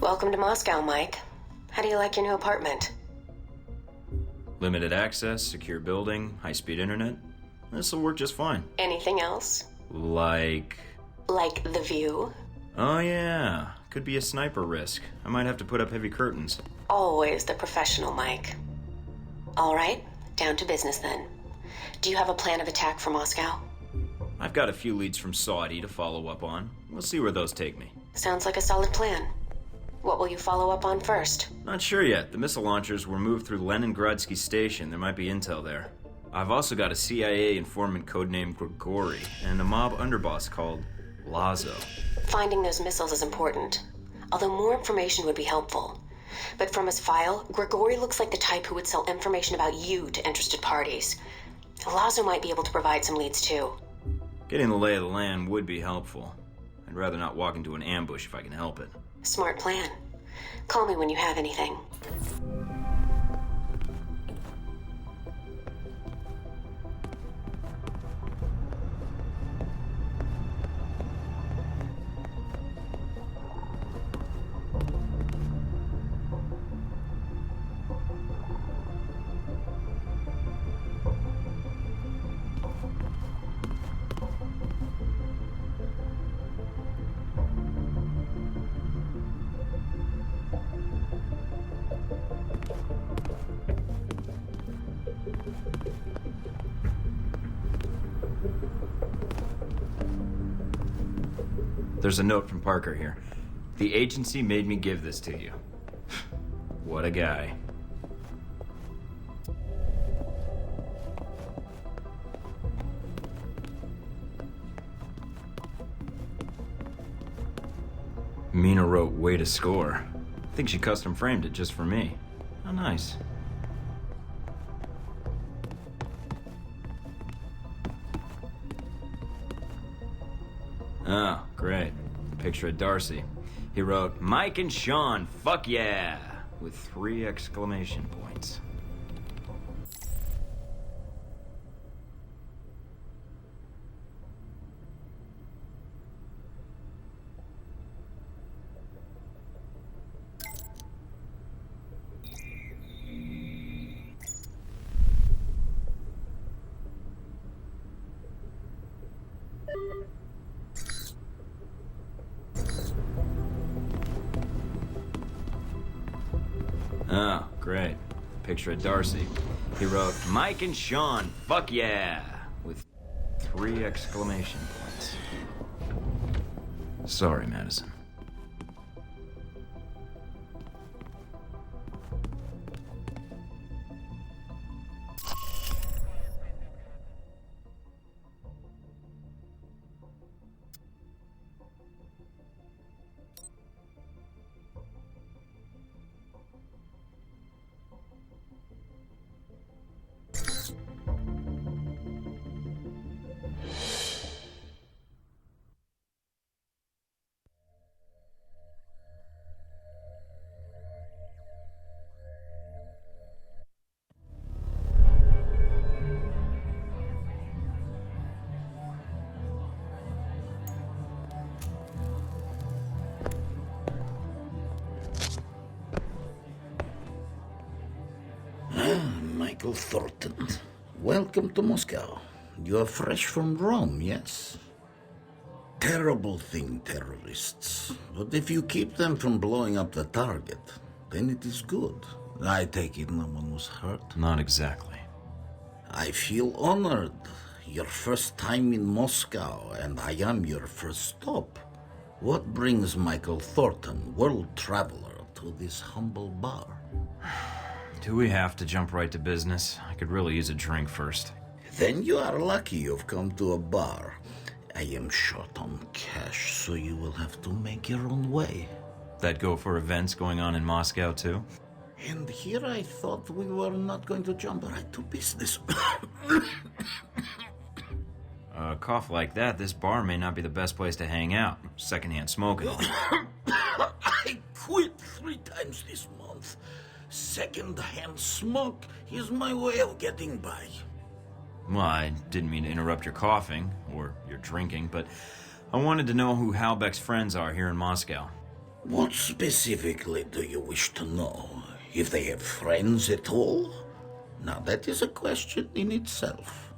Welcome to Moscow, Mike. How do you like your new apartment? Limited access, secure building, high-speed internet. This'll work just fine. Anything else? Like the view? Oh yeah, could be a sniper risk. I might have to put up heavy curtains. Always the professional, Mike. All right, down to business then. Do you have a plan of attack for Moscow? I've got a few leads from Saudi to follow up on. We'll see where those take me. Sounds like a solid plan. What will you follow up on first? Not sure yet. The missile launchers were moved through Leningradsky Station. There might be intel there. I've also got a CIA informant codenamed Grigori and a mob underboss called Lazo. Finding those missiles is important, although more information would be helpful. But from his file, Grigori looks like the type who would sell information about you to interested parties. Lazo might be able to provide some leads too. Getting the lay of the land would be helpful. I'd rather not walk into an ambush if I can help it. Smart plan. Call me when you have anything. There's a note from Parker here. The agency made me give this to you. What a guy. Mina wrote, "Way to score." I think she custom framed it just for me. How nice. Oh, great. A picture of Darcy. He wrote, "Mike and Sean, fuck yeah!" with 3 exclamation points. Oh, great. Picture of Darcy. He wrote, "Mike and Sean, fuck yeah!" with 3 exclamation points. Sorry, Madison. Michael Thornton. Welcome to Moscow. You are fresh from Rome, yes? Terrible thing, terrorists. But if you keep them from blowing up the target, then it is good. I take it no one was hurt? Not exactly. I feel honored. Your first time in Moscow, and I am your first stop. What brings Michael Thornton, world traveler, to this humble bar? Do we have to jump right to business? I could really use a drink first. Then you are lucky you've come to a bar. I am short on cash, so you will have to make your own way. That go for events going on in Moscow, too? And here I thought we were not going to jump right to business. A cough like that, this bar may not be the best place to hang out. Secondhand smoking. I quit 3 times this month. Second-hand smoke is my way of getting by. Well, I didn't mean to interrupt your coughing, or your drinking, but I wanted to know who Halbeck's friends are here in Moscow. What specifically do you wish to know? If they have friends at all? Now that is a question in itself.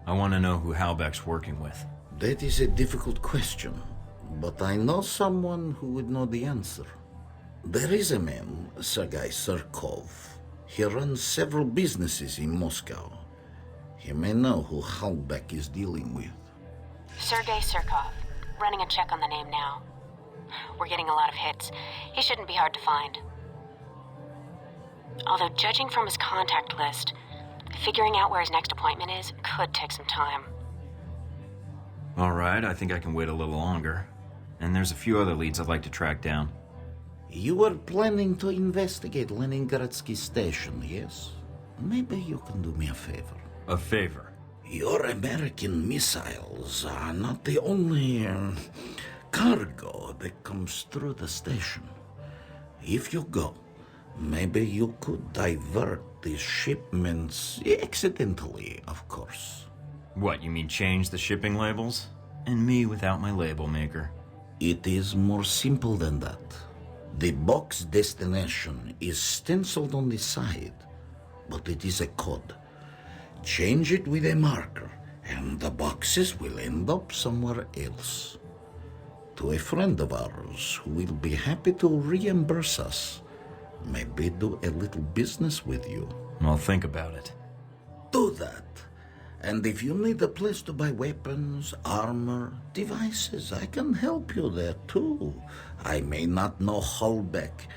I want to know who Halbeck's working with. That is a difficult question, but I know someone who would know the answer. There is a man, Sergei Surkov. He runs several businesses in Moscow. He may know who Halbeck is dealing with. Sergei Surkov. Running a check on the name now. We're getting a lot of hits. He shouldn't be hard to find. Although, judging from his contact list, figuring out where his next appointment is could take some time. All right, I think I can wait a little longer. And there's a few other leads I'd like to track down. You were planning to investigate Leningradsky Station, yes? Maybe you can do me a favor. A favor? Your American missiles are not the only cargo that comes through the station. If you go, maybe you could divert these shipments, accidentally, of course. What, you mean change the shipping labels? And me without my label maker. It is more simple than that. The box destination is stenciled on the side, but it is a code. Change it with a marker, and the boxes will end up somewhere else. To a friend of ours who will be happy to reimburse us, maybe do a little business with you. I'll think about it. Do that. And if you need a place to buy weapons, armor, devices, I can help you there too. I may not know Halbeck,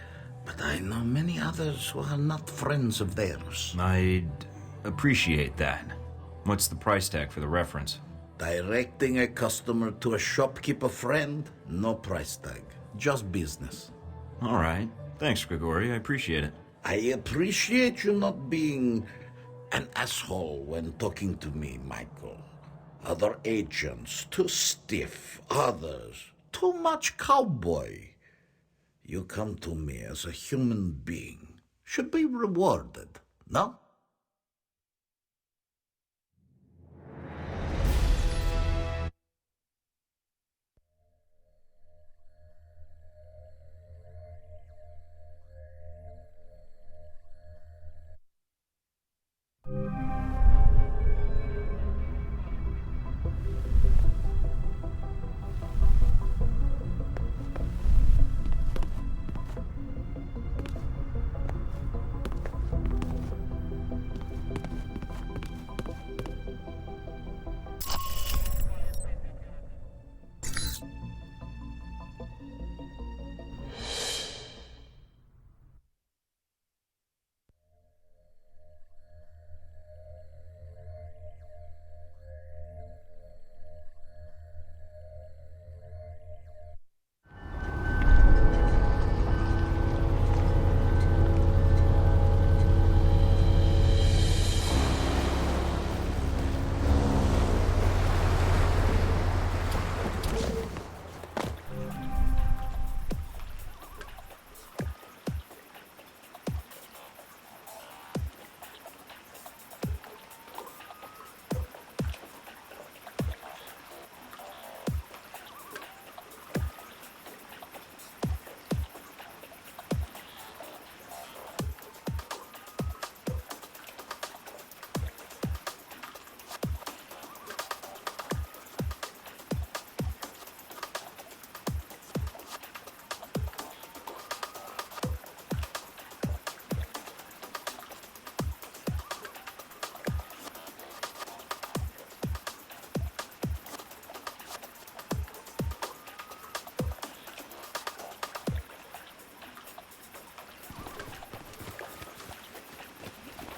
but I know many others who are not friends of theirs. I'd appreciate that. What's the price tag for the reference? Directing a customer to a shopkeeper friend? No price tag. Just business. All right. Thanks, Grigori. I appreciate it. I appreciate you not being an asshole when talking to me, Michael. Other agents, too stiff. Others, too much cowboy. You come to me as a human being. Should be rewarded, no?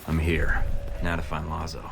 I'm here. Now to find Lazo.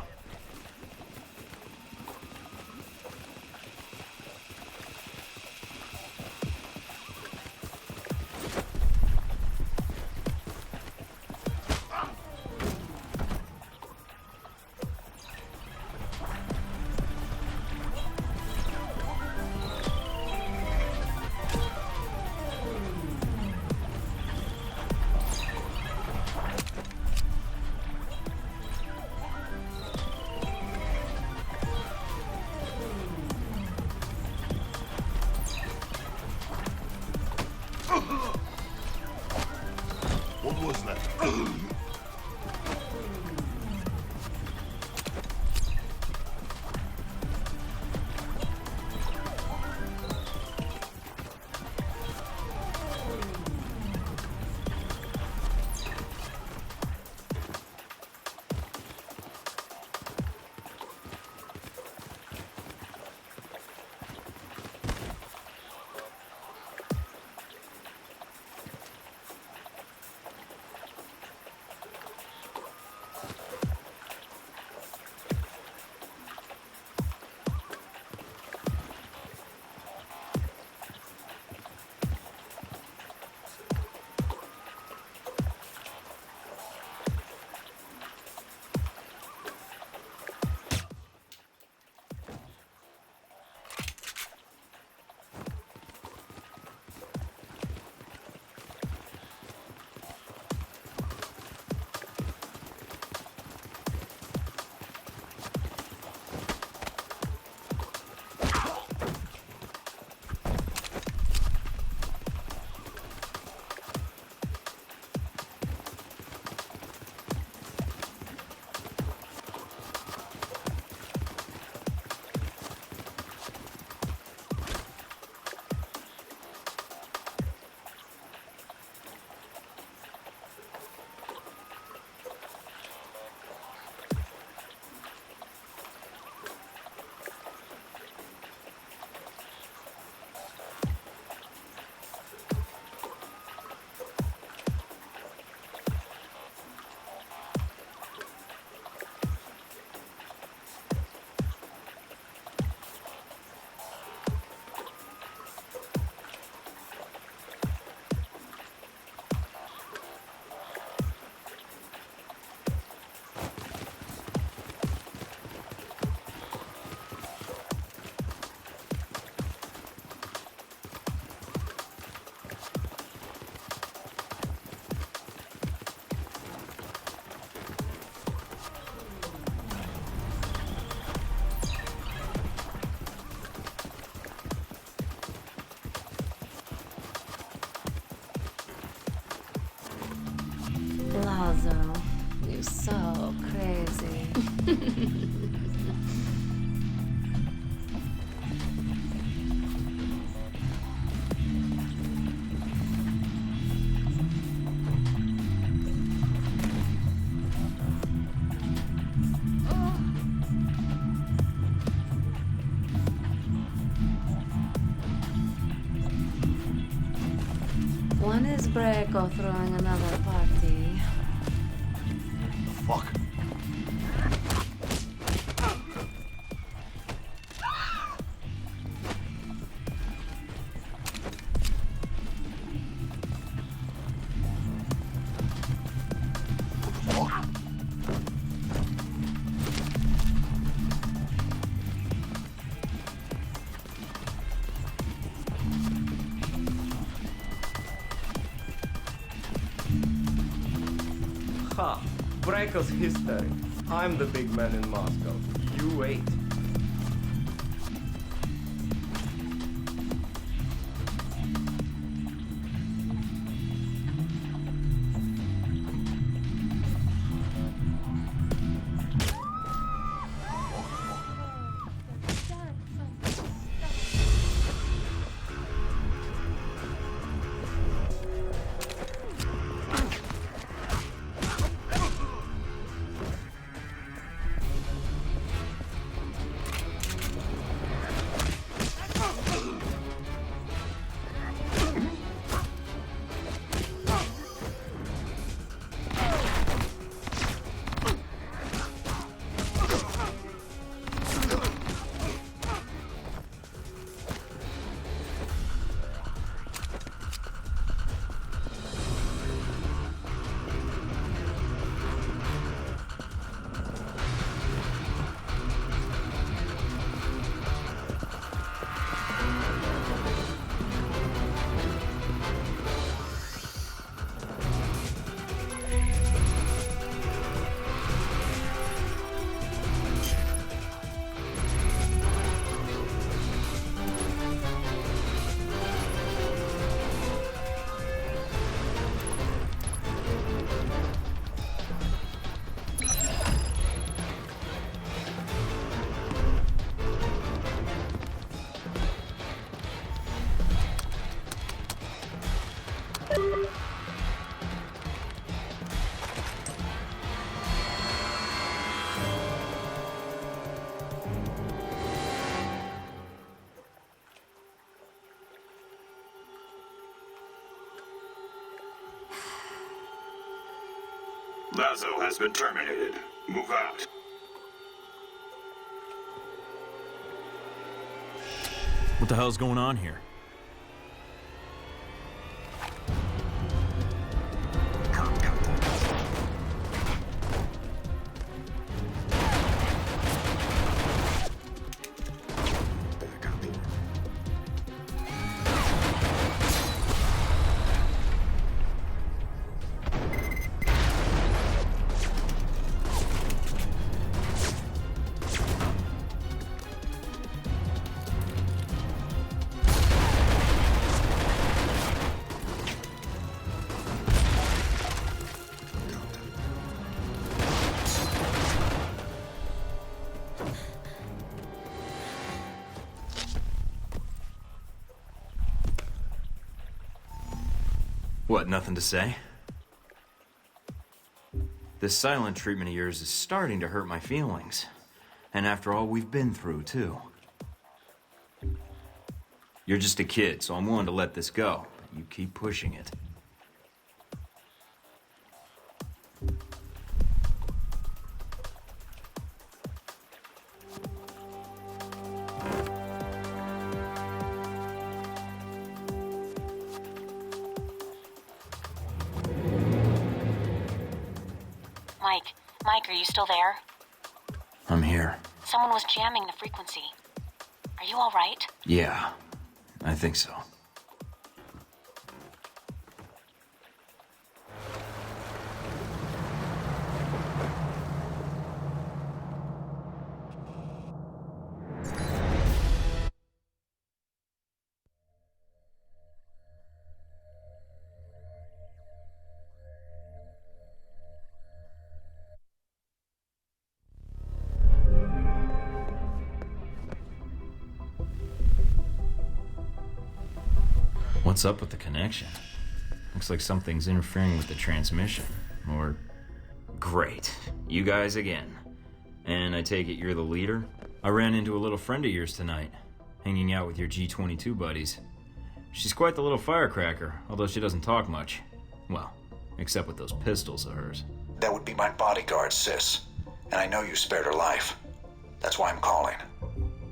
Lazo, you're so crazy. When is Braco throwing another party? Fuck. Ha! Braco's history. I'm the big man in Moscow. You wait. Lazo has been terminated. Move out. What the hell's going on here? What, nothing to say? This silent treatment of yours is starting to hurt my feelings. And after all we've been through, too. You're just a kid, so I'm willing to let this go. But you keep pushing it. Mike, are you still there? I'm here. Someone was jamming the frequency. Are you all right? Yeah, I think so. What's up with the connection? Looks like something's interfering with the transmission. Or... Great. You guys again. And I take it you're the leader? I ran into a little friend of yours tonight, hanging out with your G22 buddies. She's quite the little firecracker, although she doesn't talk much. Well, except with those pistols of hers. That would be my bodyguard, Sis. And I know you spared her life. That's why I'm calling.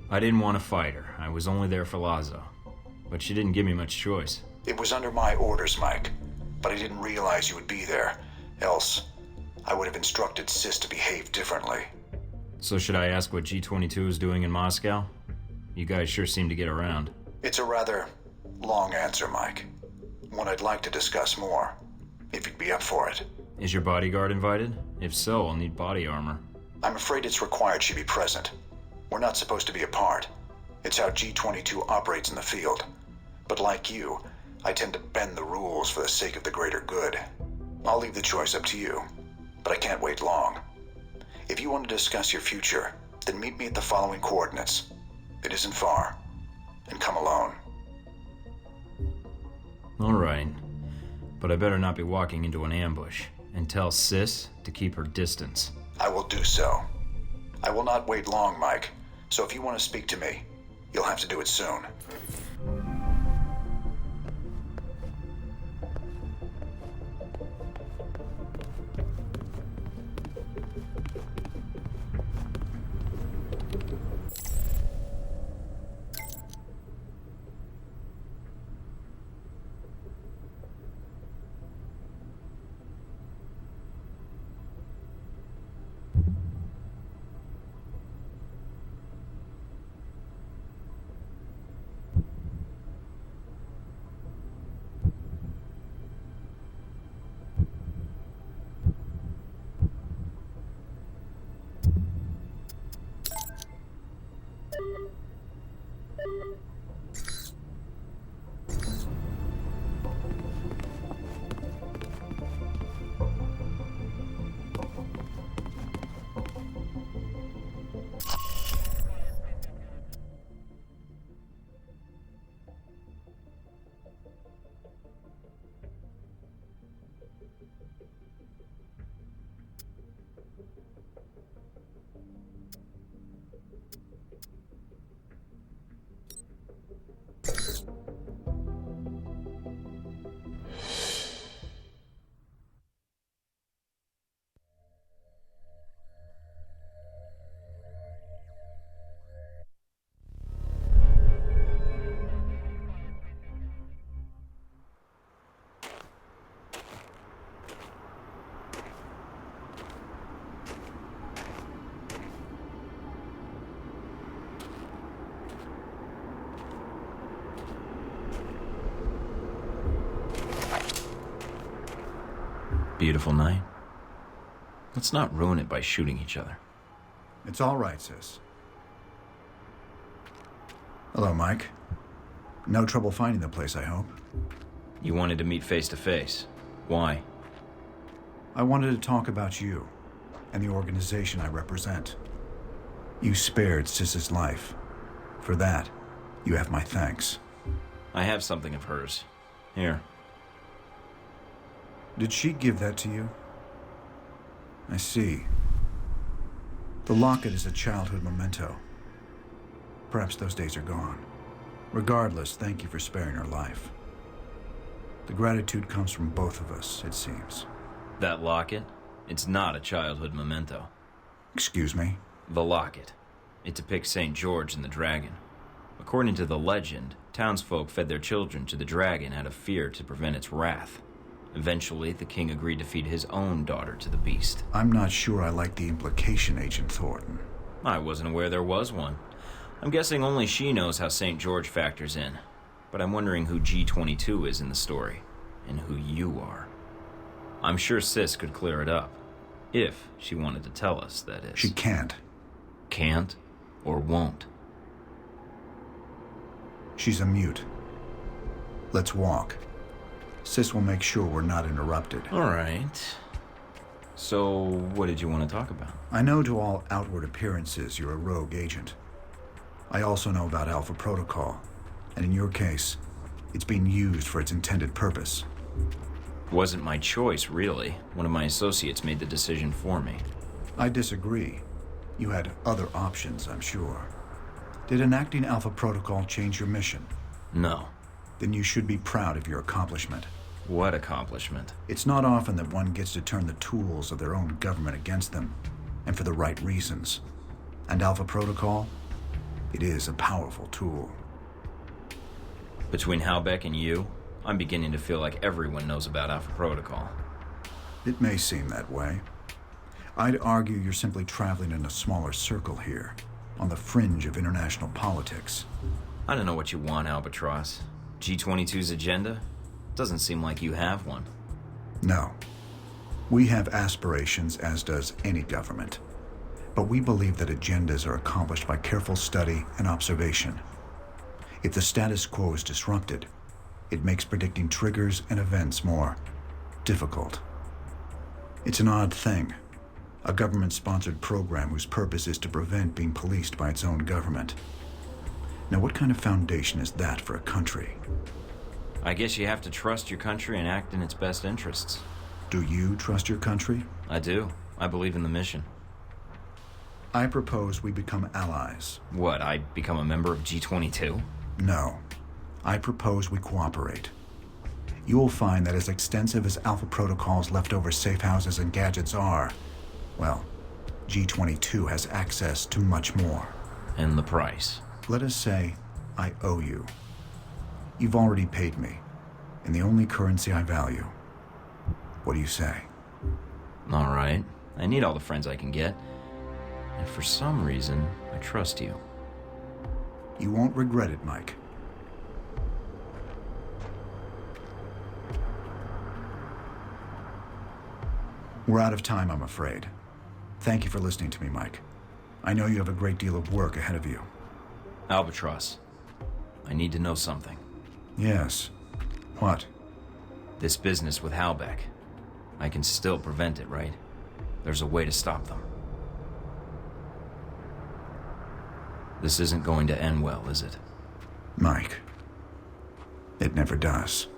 I didn't want to fight her. I was only there for Lazo. But she didn't give me much choice. It was under my orders, Mike. But I didn't realize you would be there. Else, I would have instructed Sis to behave differently. So should I ask what G22 is doing in Moscow? You guys sure seem to get around. It's a rather long answer, Mike. One I'd like to discuss more, if you'd be up for it. Is your bodyguard invited? If so, I'll need body armor. I'm afraid it's required she be present. We're not supposed to be apart. It's how G22 operates in the field. But like you, I tend to bend the rules for the sake of the greater good. I'll leave the choice up to you, but I can't wait long. If you want to discuss your future, then meet me at the following coordinates. It isn't far. And come alone. All right. But I better not be walking into an ambush. And tell Sis to keep her distance. I will do so. I will not wait long, Mike. So if you want to speak to me, you'll have to do it soon. Beautiful night. Let's not ruin it by shooting each other. It's all right, Sis. Hello, Mike. No trouble finding the place, I hope. You wanted to meet face to face. Why? I wanted to talk about you and the organization I represent. You spared Sis's life. For that, you have my thanks. I have something of hers. Here. Did she give that to you? I see. The locket is a childhood memento. Perhaps those days are gone. Regardless, thank you for sparing her life. The gratitude comes from both of us, it seems. That locket? It's not a childhood memento. Excuse me? The locket. It depicts St. George and the dragon. According to the legend, townsfolk fed their children to the dragon out of fear to prevent its wrath. Eventually, the king agreed to feed his own daughter to the beast. I'm not sure I like the implication, Agent Thornton. I wasn't aware there was one. I'm guessing only she knows how St. George factors in. But I'm wondering who G22 is in the story, and who you are. I'm sure Sis could clear it up. If she wanted to tell us, that is. She can't. Can't? Or won't? She's a mute. Let's walk. Sis will make sure we're not interrupted. All right. So, what did you want to talk about? I know to all outward appearances you're a rogue agent. I also know about Alpha Protocol, and in your case, It's being used for its intended purpose. Wasn't my choice, really. One of my associates made the decision for me. I disagree. You had other options, I'm sure. Did enacting Alpha Protocol change your mission? No. Then you should be proud of your accomplishment. What accomplishment? It's not often that one gets to turn the tools of their own government against them, and for the right reasons. And Alpha Protocol? It is a powerful tool. Between Halbeck and you, I'm beginning to feel like everyone knows about Alpha Protocol. It may seem that way. I'd argue you're simply traveling in a smaller circle here, on the fringe of international politics. I don't know what you want, Albatross. G22's agenda? Doesn't seem like you have one. No. We have aspirations, as does any government. But we believe that agendas are accomplished by careful study and observation. If the status quo is disrupted, it makes predicting triggers and events more difficult. It's an odd thing. A government-sponsored program whose purpose is to prevent being policed by its own government. Now, what kind of foundation is that for a country? I guess you have to trust your country and act in its best interests. Do you trust your country? I do. I believe in the mission. I propose we become allies. What, I become a member of G22? No. I propose we cooperate. You will find that as extensive as Alpha Protocol's leftover safe houses and gadgets are, well, G22 has access to much more. And the price? Let us say I owe you. You've already paid me, in the only currency I value. What do you say? All right. I need all the friends I can get. And for some reason, I trust you. You won't regret it, Mike. We're out of time, I'm afraid. Thank you for listening to me, Mike. I know you have a great deal of work ahead of you. Albatross, I need to know something. Yes. What? This business with Halbeck. I can still prevent it, right? There's a way to stop them. This isn't going to end well, is it? Mike, it never does.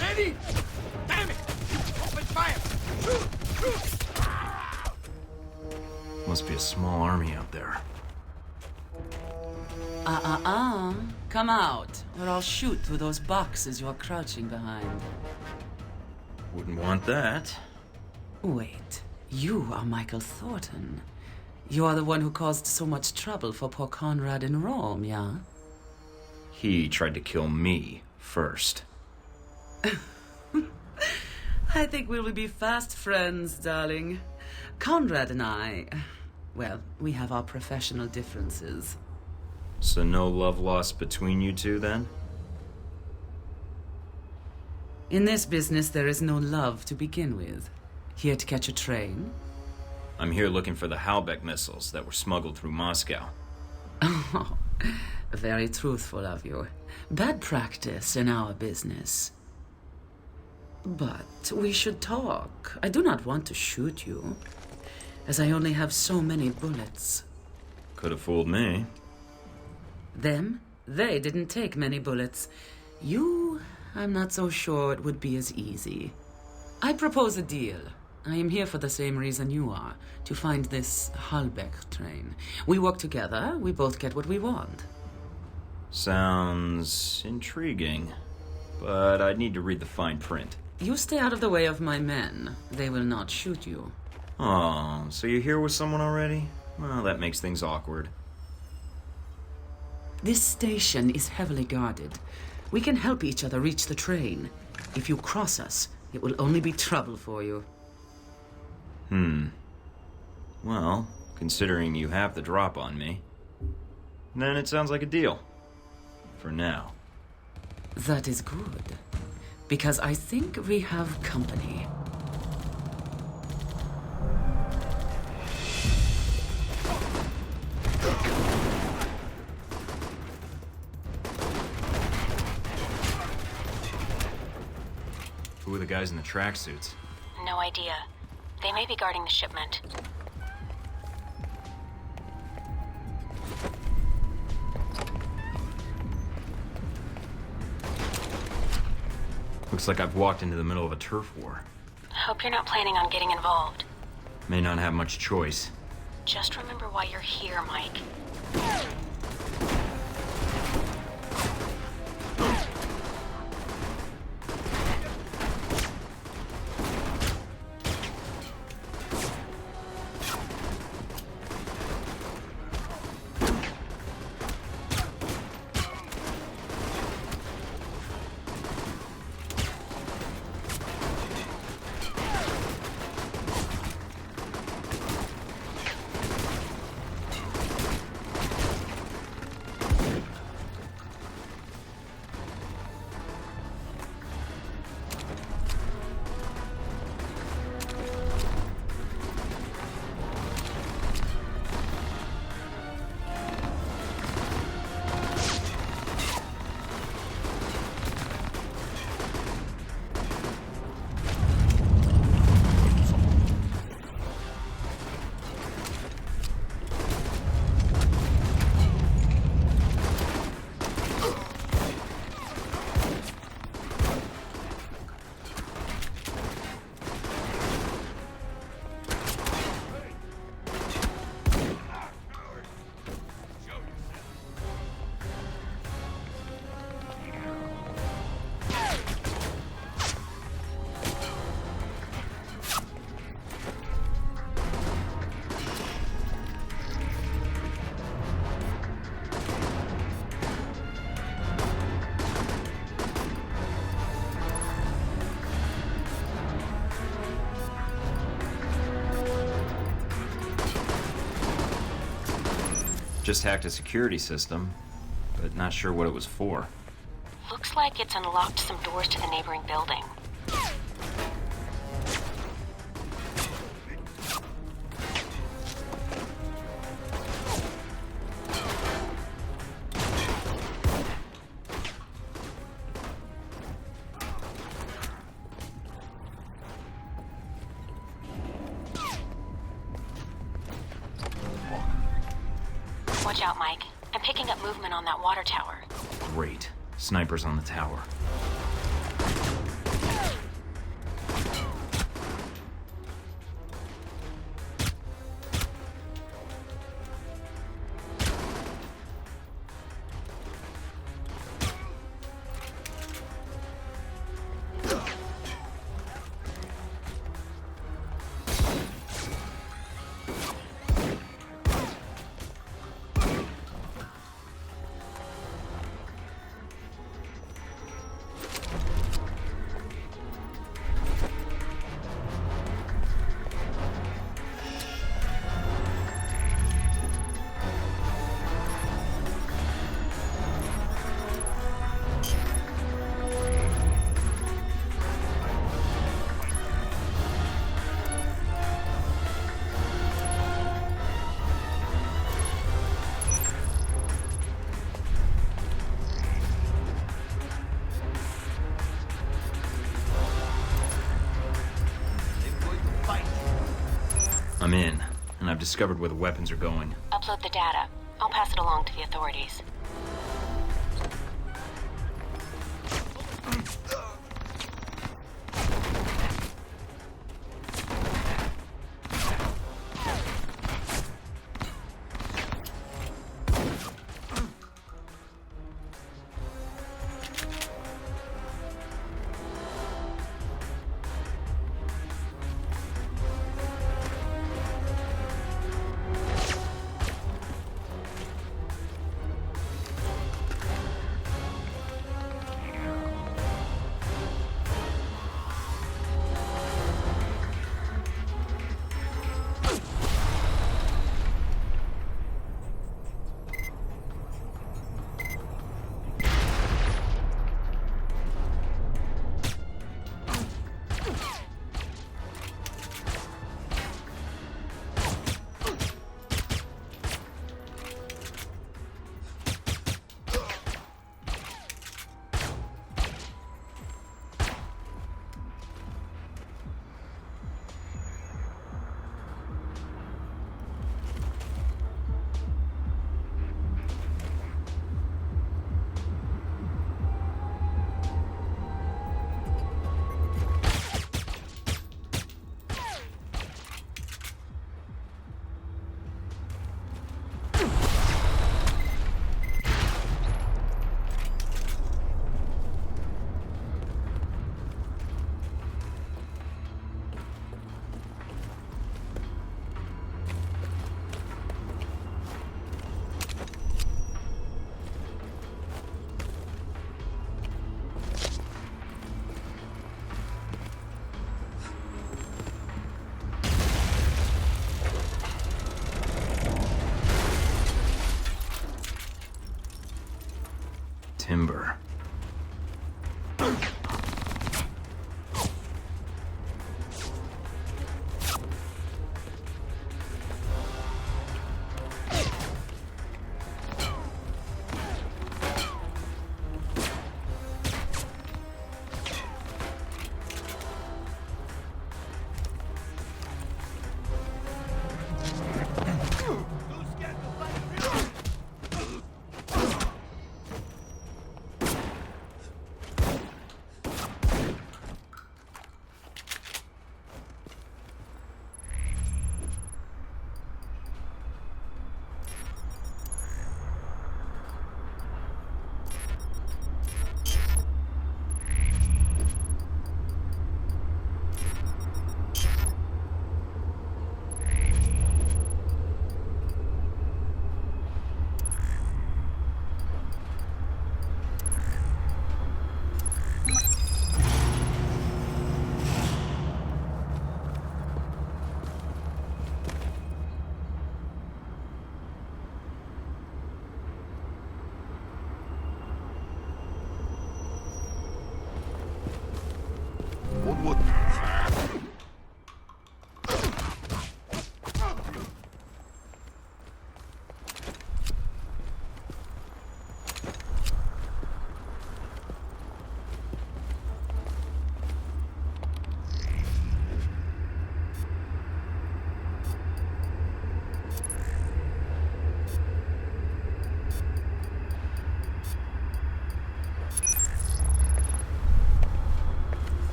Ready? Damn it! Open fire! Shoot! Shoot! Must be a small army out there. Come out, or I'll shoot through those boxes you're crouching behind. Wouldn't want that. Wait, you are Michael Thornton. You are the one who caused so much trouble for poor Conrad in Rome, yeah? He tried to kill me first. I think we'll be fast friends, darling. Conrad and I, well, we have our professional differences. So no love lost between you two, then? In this business, there is no love to begin with. Here to catch a train? I'm here looking for the Halbeck missiles that were smuggled through Moscow. Oh, very truthful of you. Bad practice in our business. But we should talk. I do not want to shoot you, as I only have so many bullets. Could have fooled me. Them? They didn't take many bullets. You, I'm not so sure it would be as easy. I propose a deal. I am here for the same reason you are, to find this Halbeck train. We work together, we both get what we want. Sounds intriguing, but I'd need to read the fine print. You stay out of the way of my men. They will not shoot you. Oh, so you're here with someone already? Well, that makes things awkward. This station is heavily guarded. We can help each other reach the train. If you cross us, it will only be trouble for you. Well, considering you have the drop on me, then it sounds like a deal. For now. That is good. Because I think we have company. Who are the guys in the tracksuits? No idea. They may be guarding the shipment. Looks like I've walked into the middle of a turf war. Hope you're not planning on getting involved. May not have much choice. Just remember why you're here, Mike. Just hacked a security system, but not sure what it was for. Looks like it's unlocked some doors to the neighboring building. Watch out, Mike. I'm picking up movement on that water tower. Great. Snipers on the tower. I'm in, and I've discovered where the weapons are going. Upload the data. I'll pass it along to the authorities.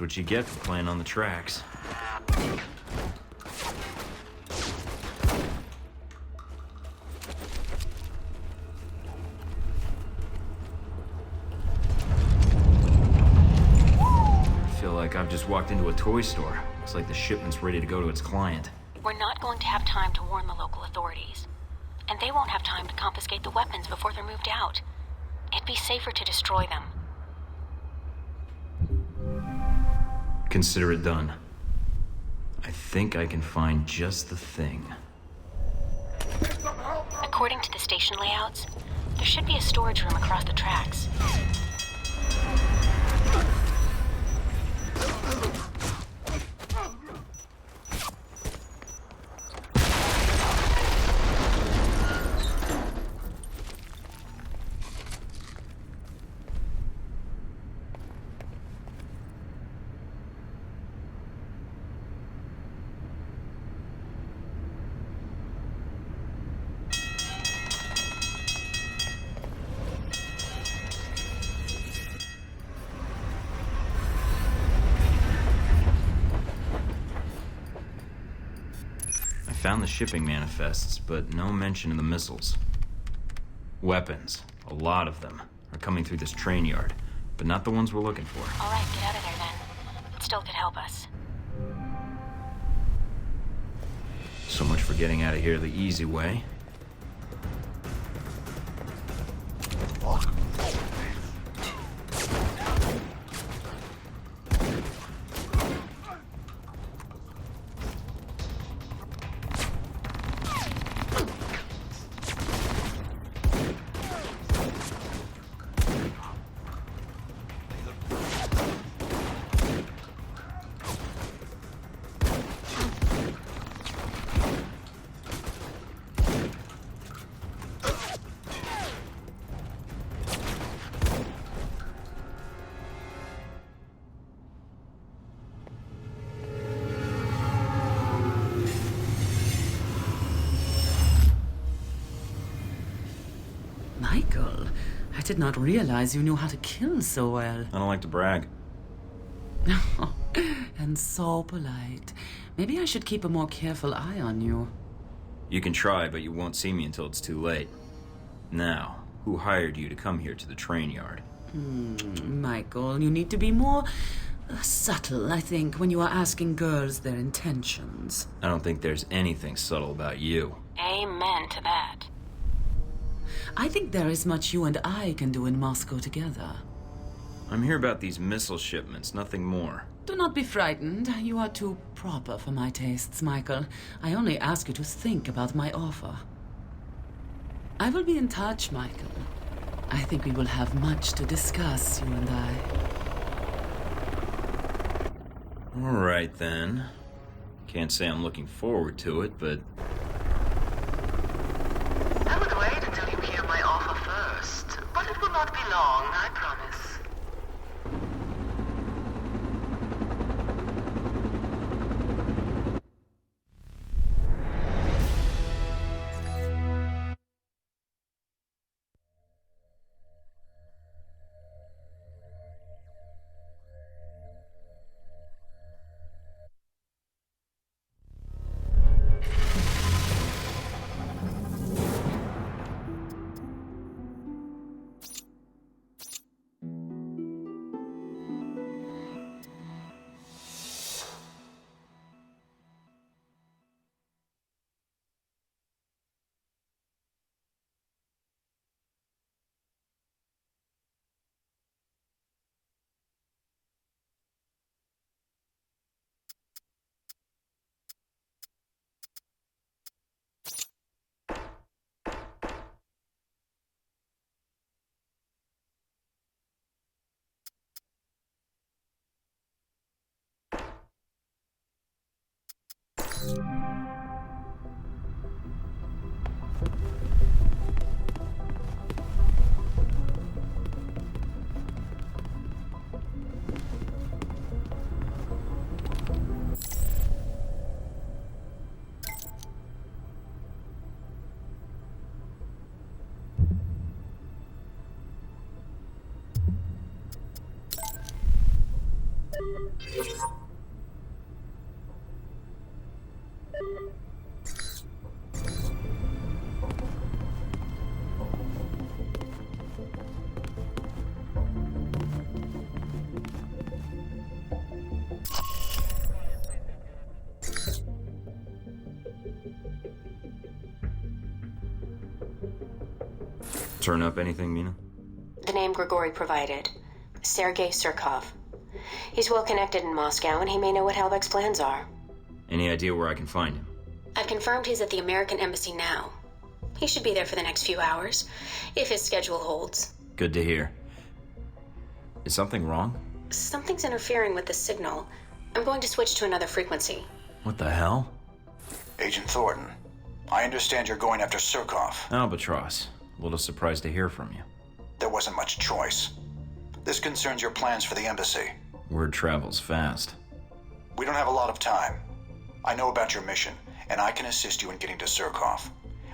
That's what you get for playing on the tracks. I feel like I've just walked into a toy store. Looks like the shipment's ready to go to its client. We're not going to have time to warn the local authorities. And they won't have time to confiscate the weapons before they're moved out. It'd be safer to destroy them. Consider it done. I think I can find just the thing. According to the station layouts, there should be a storage room across the tracks. found the shipping manifests, but no mention of the missiles. Weapons, a lot of them, are coming through this train yard, but not the ones we're looking for. All right, get out of there then. It still could help us. So much for getting out of here the easy way. Michael, I did not realize you knew how to kill so well. I don't like to brag. And so polite. Maybe I should keep a more careful eye on you. You can try, but you won't see me until it's too late. Now, who hired you to come here to the train yard? Michael, you need to be more subtle, I think, when you are asking girls their intentions. I don't think there's anything subtle about you. Amen to that. I think there is much you and I can do in Moscow together. I'm here about these missile shipments, nothing more. Do not be frightened. You are too proper for my tastes, Michael. I only ask you to think about my offer. I will be in touch, Michael. I think we will have much to discuss, you and I. All right, then. Can't say I'm looking forward to it, but... I would wait until you hear my offer first, but it will not be long, I promise. Turn up anything, Mina? The name Grigori provided. Sergei Surkov. He's well connected in Moscow, and he may know what Halbech's plans are. Any idea where I can find him? I've confirmed he's at the American Embassy now. He should be there for the next few hours, if his schedule holds. Good to hear. Is something wrong? Something's interfering with the signal. I'm going to switch to another frequency. What the hell? Agent Thornton, I understand you're going after Surkov. Albatross. A little surprised to hear from you. There wasn't much choice. This concerns your plans for the embassy. Word travels fast. We don't have a lot of time. I know about your mission, and I can assist you in getting to Surkov.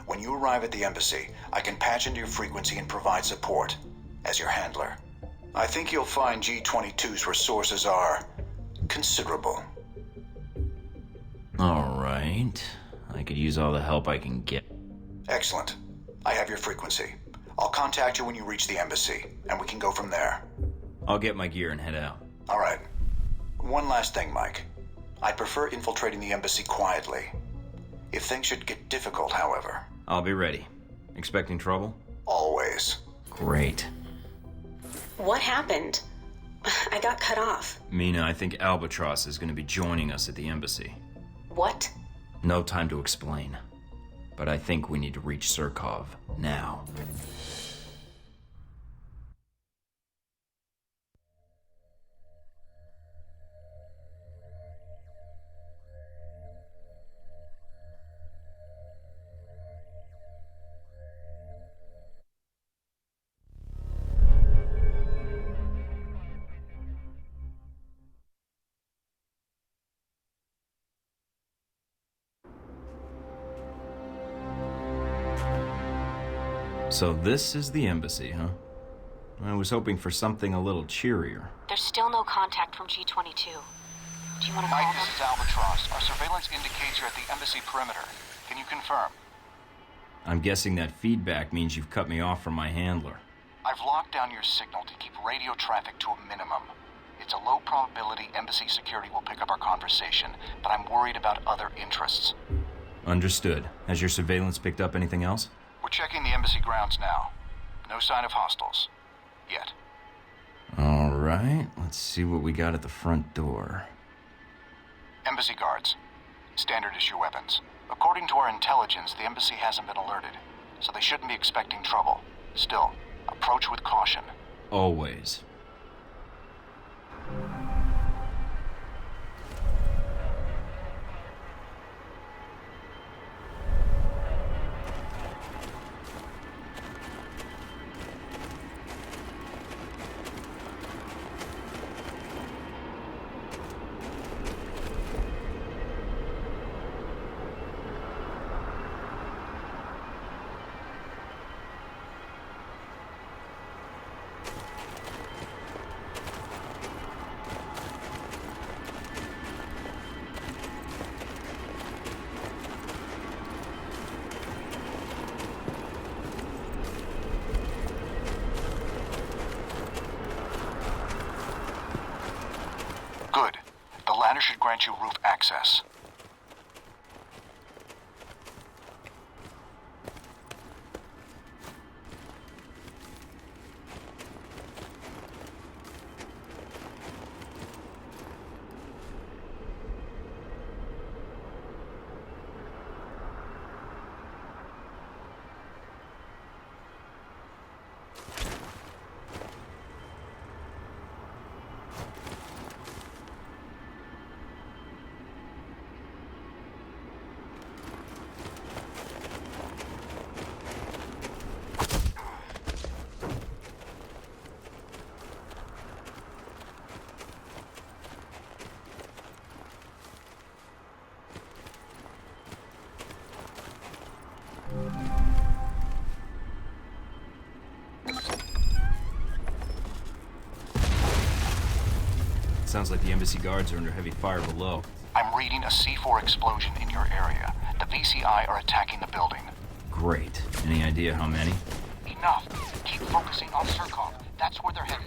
When you arrive at the embassy, I can patch into your frequency and provide support as your handler. I think you'll find G-22's resources are considerable. All right. I could use all the help I can get. Excellent. I have your frequency. I'll contact you when you reach the embassy, and we can go from there. I'll get my gear and head out. All right. One last thing, Mike. I'd prefer infiltrating the embassy quietly. If things should get difficult, however. I'll be ready. Expecting trouble? Always. Great. What happened? I got cut off. Mina, I think Albatross is going to be joining us at the embassy. What? No time to explain. But I think we need to reach Surkov now. So this is the embassy, huh? I was hoping for something a little cheerier. There's still no contact from G22. Do you want to call Mike, them? this is Albatross. Our surveillance indicates you're at the embassy perimeter. Can you confirm? I'm guessing that feedback means you've cut me off from my handler. I've locked down your signal to keep radio traffic to a minimum. It's a low probability embassy security will pick up our conversation, but I'm worried about other interests. Understood. Has your surveillance picked up anything else? We're checking the embassy grounds now. No sign of hostiles. Yet. All right, let's see what we got at the front door. Embassy guards. Standard issue weapons. According to our intelligence, the embassy hasn't been alerted, so they shouldn't be expecting trouble. Still, approach with caution. Always. Good. The ladder should grant you roof access. Sounds like the embassy guards are under heavy fire below. I'm reading a C4 explosion in your area. The VCI are attacking the building. Great. Any idea how many? Enough. Keep focusing on Surkov. That's where they're headed.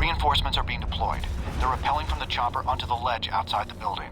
Reinforcements are being deployed. They're rappelling from the chopper onto the ledge outside the building.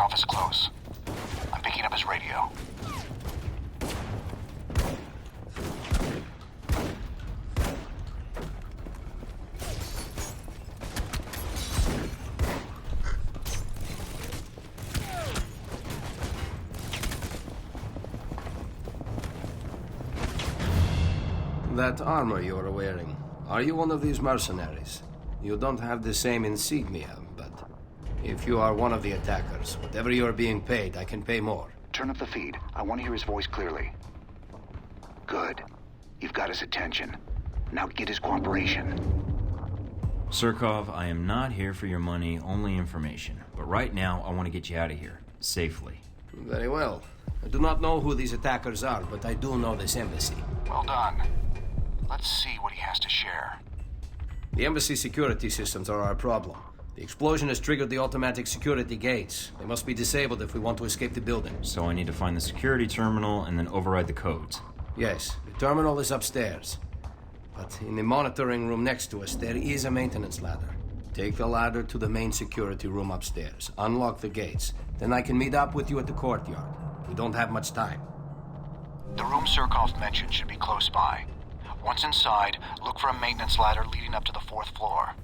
Surkov is close. I'm picking up his radio. That armor you are wearing, are you one of these mercenaries? You don't have the same insignia, but if you are one of the attackers, whatever you are being paid, I can pay more. Turn up the feed. I want to hear his voice clearly. Good. You've got his attention. Now get his cooperation. Surkov, I am not here for your money, only information. But right now, I want to get you out of here, safely. Very well. I do not know who these attackers are, but I do know this embassy. Well done. Let's see what he has to share. The embassy security systems are our problem. The explosion has triggered the automatic security gates. They must be disabled if we want to escape the building. So I need to find the security terminal and then override the codes. Yes, the terminal is upstairs. But in the monitoring room next to us, there is a maintenance ladder. Take the ladder to the main security room upstairs. Unlock the gates. Then I can meet up with you at the courtyard. We don't have much time. The room Surkov mentioned should be close by. Once inside, look for a maintenance ladder leading up to the 4th floor.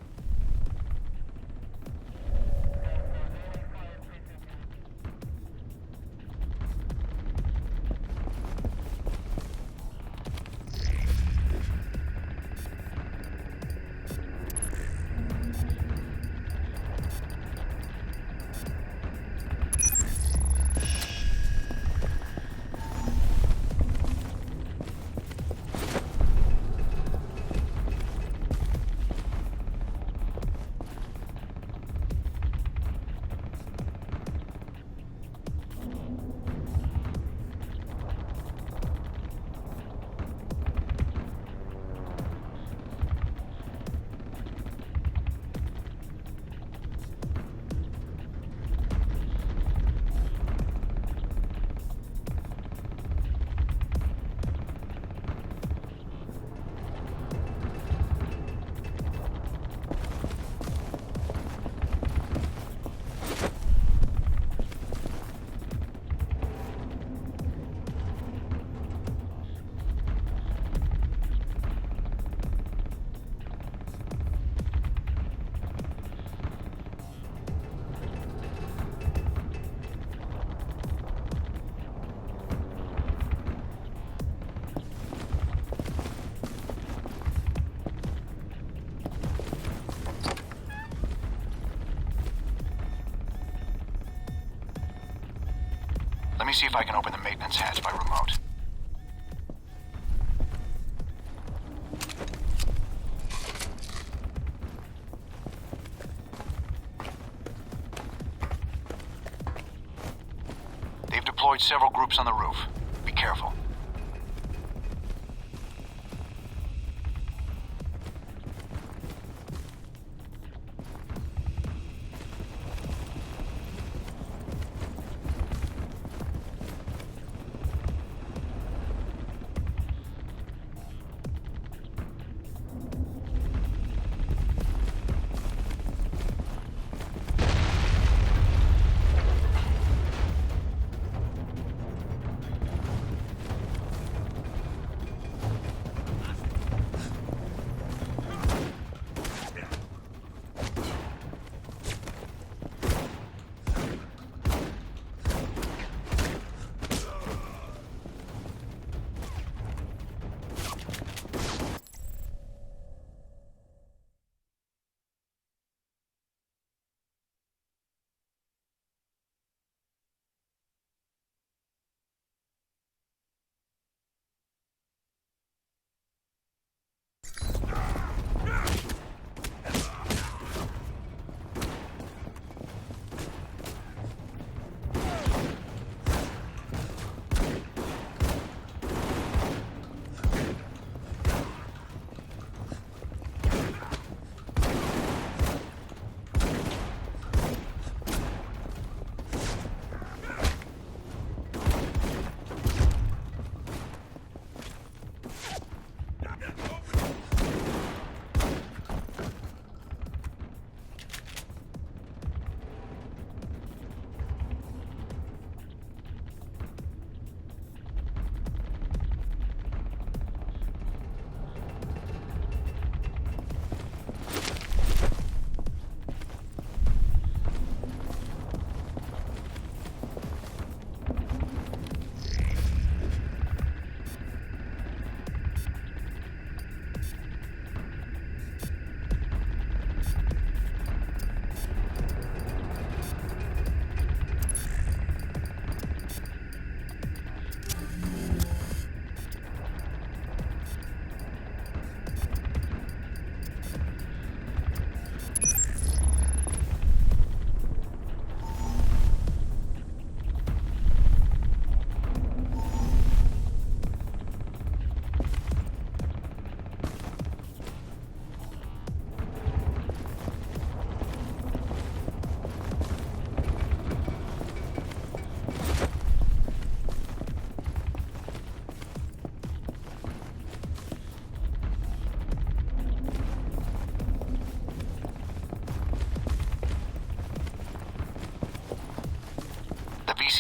Let me see if I can open the maintenance hatch by remote. They've deployed several groups on the roof. Be careful.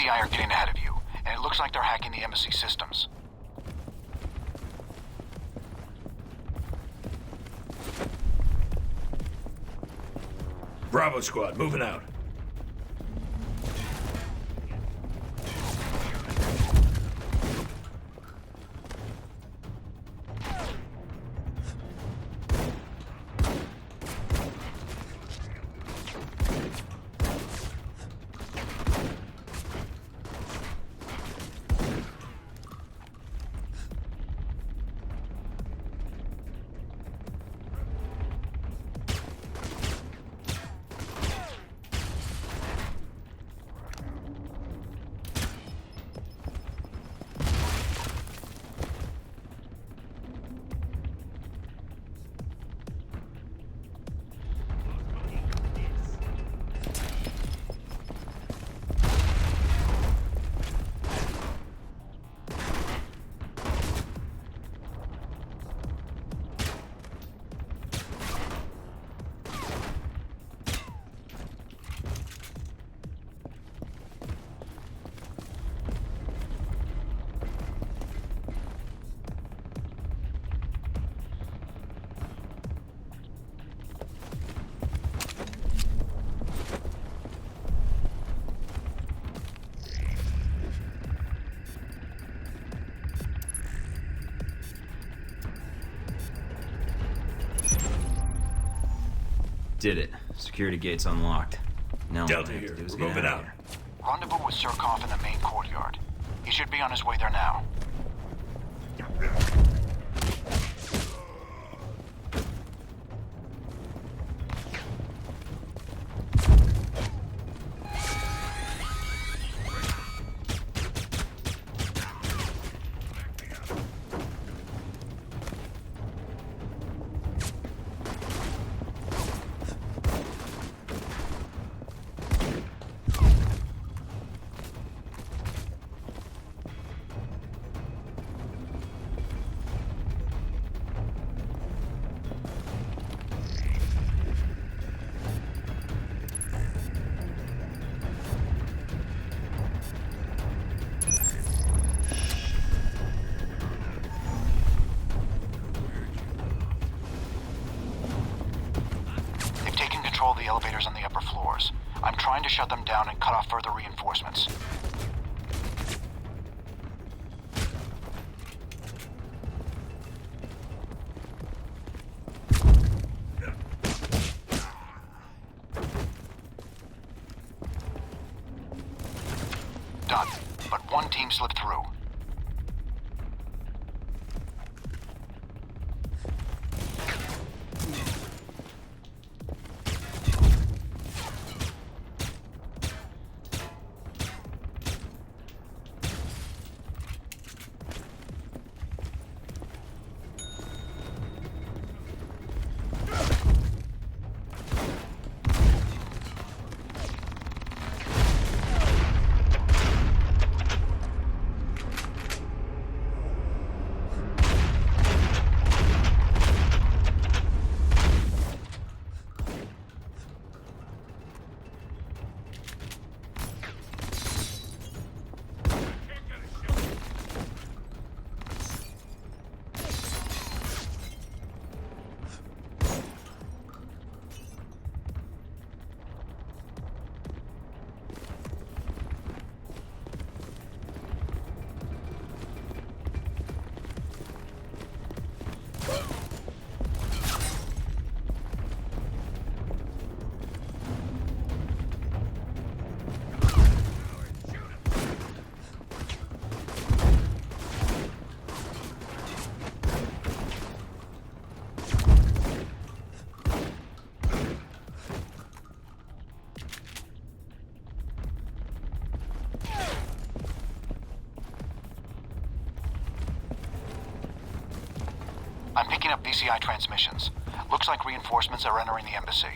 BCI are getting ahead of you, and it looks like they're hacking the embassy systems. Bravo squad, moving out. Did it. Security gate's unlocked. Now Delta here. We're moving out. Rendezvous with Surkov in the main courtyard. He should be on his way there now. The elevators on the upper floors. I'm trying to shut them down and cut off further reinforcements. Done. But one team slipped through. I'm picking up BCI transmissions. Looks like reinforcements are entering the embassy.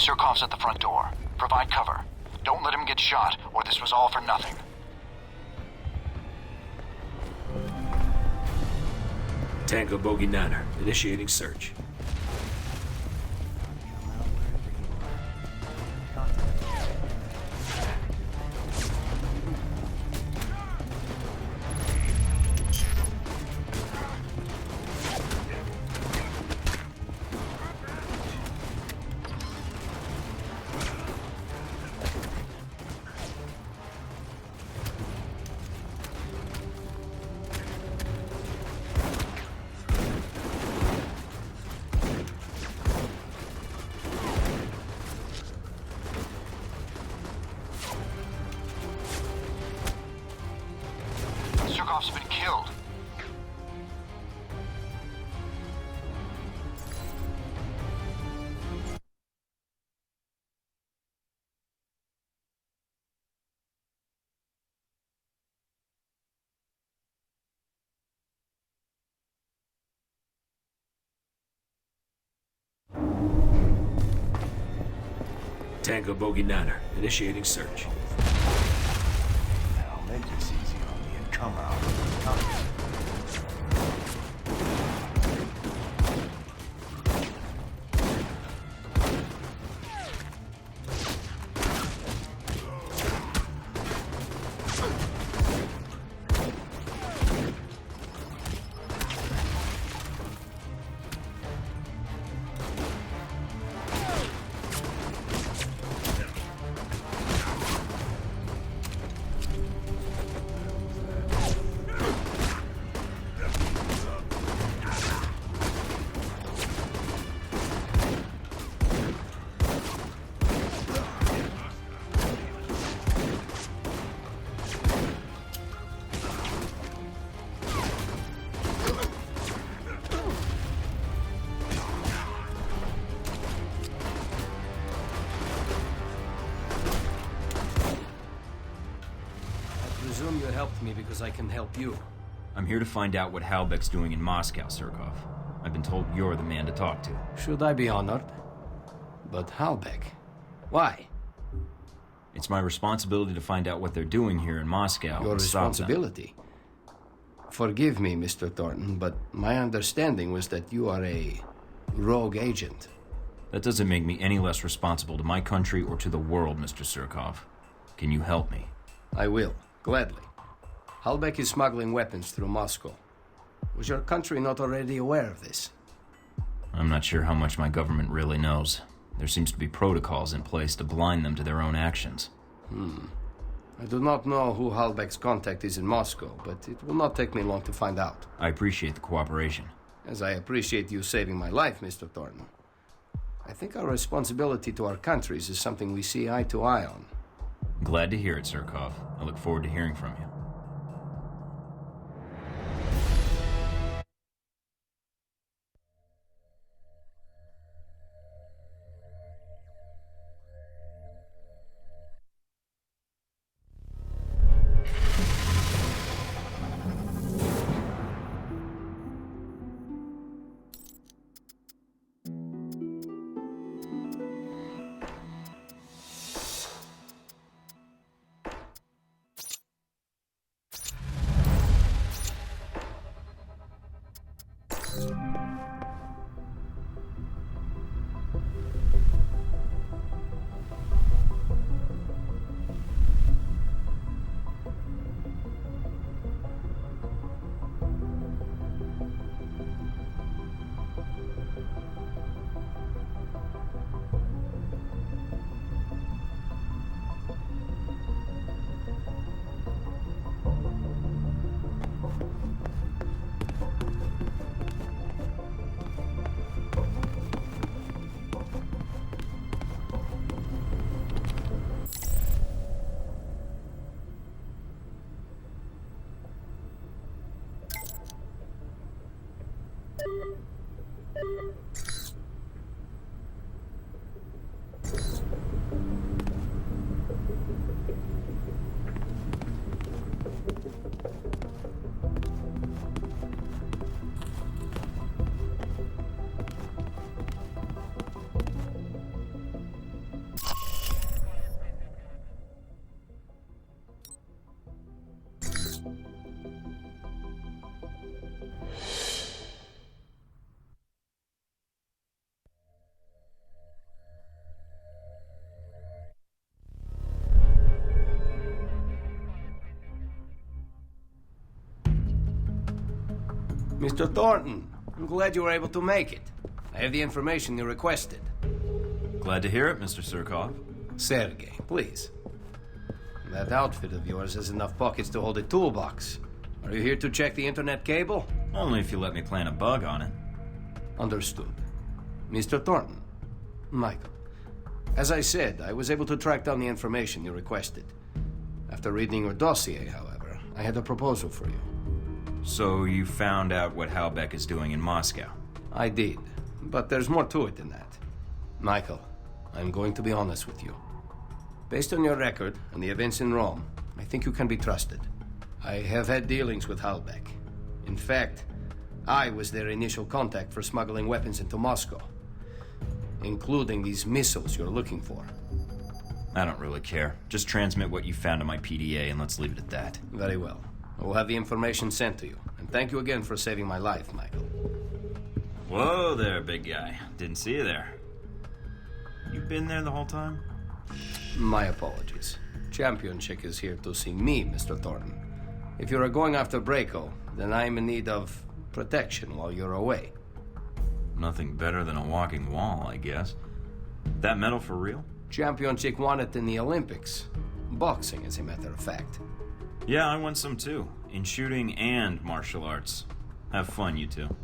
Surkov's at the front door. Provide cover. Don't let him get shot, or this was all for nothing. Tango Bogey Niner, initiating search. Surkov's been killed. Tango Bogey Niner, initiating search. Now make this easy on me and come out. I presume you helped me because I can help you. I'm here to find out what Halbeck's doing in Moscow, Surkov. I've been told you're the man to talk to. Should I be honored? But Halbeck? Why? It's my responsibility to find out what they're doing here in Moscow. Your and stop them. responsibility? Forgive me, Mr. Thornton, but my understanding was that you are a rogue agent. That doesn't make me any less responsible to my country or to the world, Mr. Surkov. Can you help me? I will, gladly. Halbeck is smuggling weapons through Moscow. Was your country not already aware of this? I'm not sure how much my government really knows. There seems to be protocols in place to blind them to their own actions. I do not know who Halbeck's contact is in Moscow, but it will not take me long to find out. I appreciate the cooperation. As I appreciate you saving my life, Mr. Thornton. I think our responsibility to our countries is something we see eye to eye on. Glad to hear it, Surkov. I look forward to hearing from you. Mr. Thornton, I'm glad you were able to make it. I have the information you requested. Glad to hear it, Mr. Surkov. Sergei, please. That outfit of yours has enough pockets to hold a toolbox. Are you here to check the internet cable? Only if you let me plant a bug on it. Understood. Mr. Thornton. Michael. As I said, I was able to track down the information you requested. After reading your dossier, however, I had a proposal for you. So you found out what Halbeck is doing in Moscow? I did, but there's more to it than that. Michael, I'm going to be honest with you. Based on your record and the events in Rome, I think you can be trusted. I have had dealings with Halbeck. In fact, I was their initial contact for smuggling weapons into Moscow, including these missiles you're looking for. I don't really care. Just transmit what you found to my PDA and let's leave it at that. Very well. I will have the information sent to you. And thank you again for saving my life, Michael. Whoa there, big guy. Didn't see you there. You been there the whole time? My apologies. Champion Chick is here to see me, Mr. Thornton. If you are going after Braco, then I am in need of protection while you're away. Nothing better than a walking wall, I guess. That medal for real? Champion Chick won it in the Olympics. Boxing, as a matter of fact. Yeah, I won some too. In shooting and martial arts. Have fun, you two.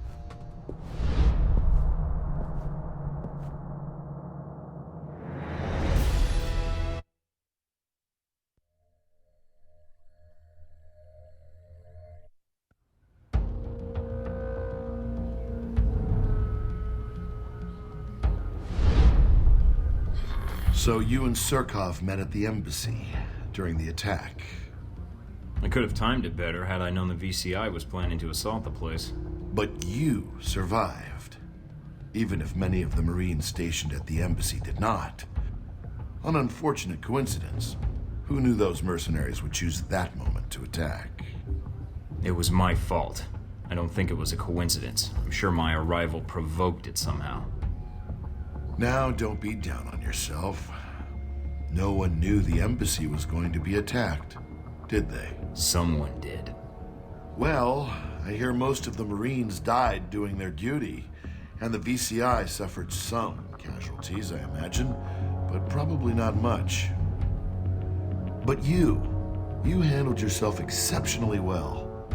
So you and Surkov met at the embassy during the attack. I could have timed it better had I known the VCI was planning to assault the place. But you survived, even if many of the Marines stationed at the embassy did not. An unfortunate coincidence. Who knew those mercenaries would choose that moment to attack? It was my fault. I don't think it was a coincidence. I'm sure my arrival provoked it somehow. Now, don't be down on yourself. No one knew the embassy was going to be attacked, did they? Someone did. Well, I hear most of the Marines died doing their duty, and the VCI suffered some casualties, I imagine, but probably not much. But you handled yourself exceptionally well.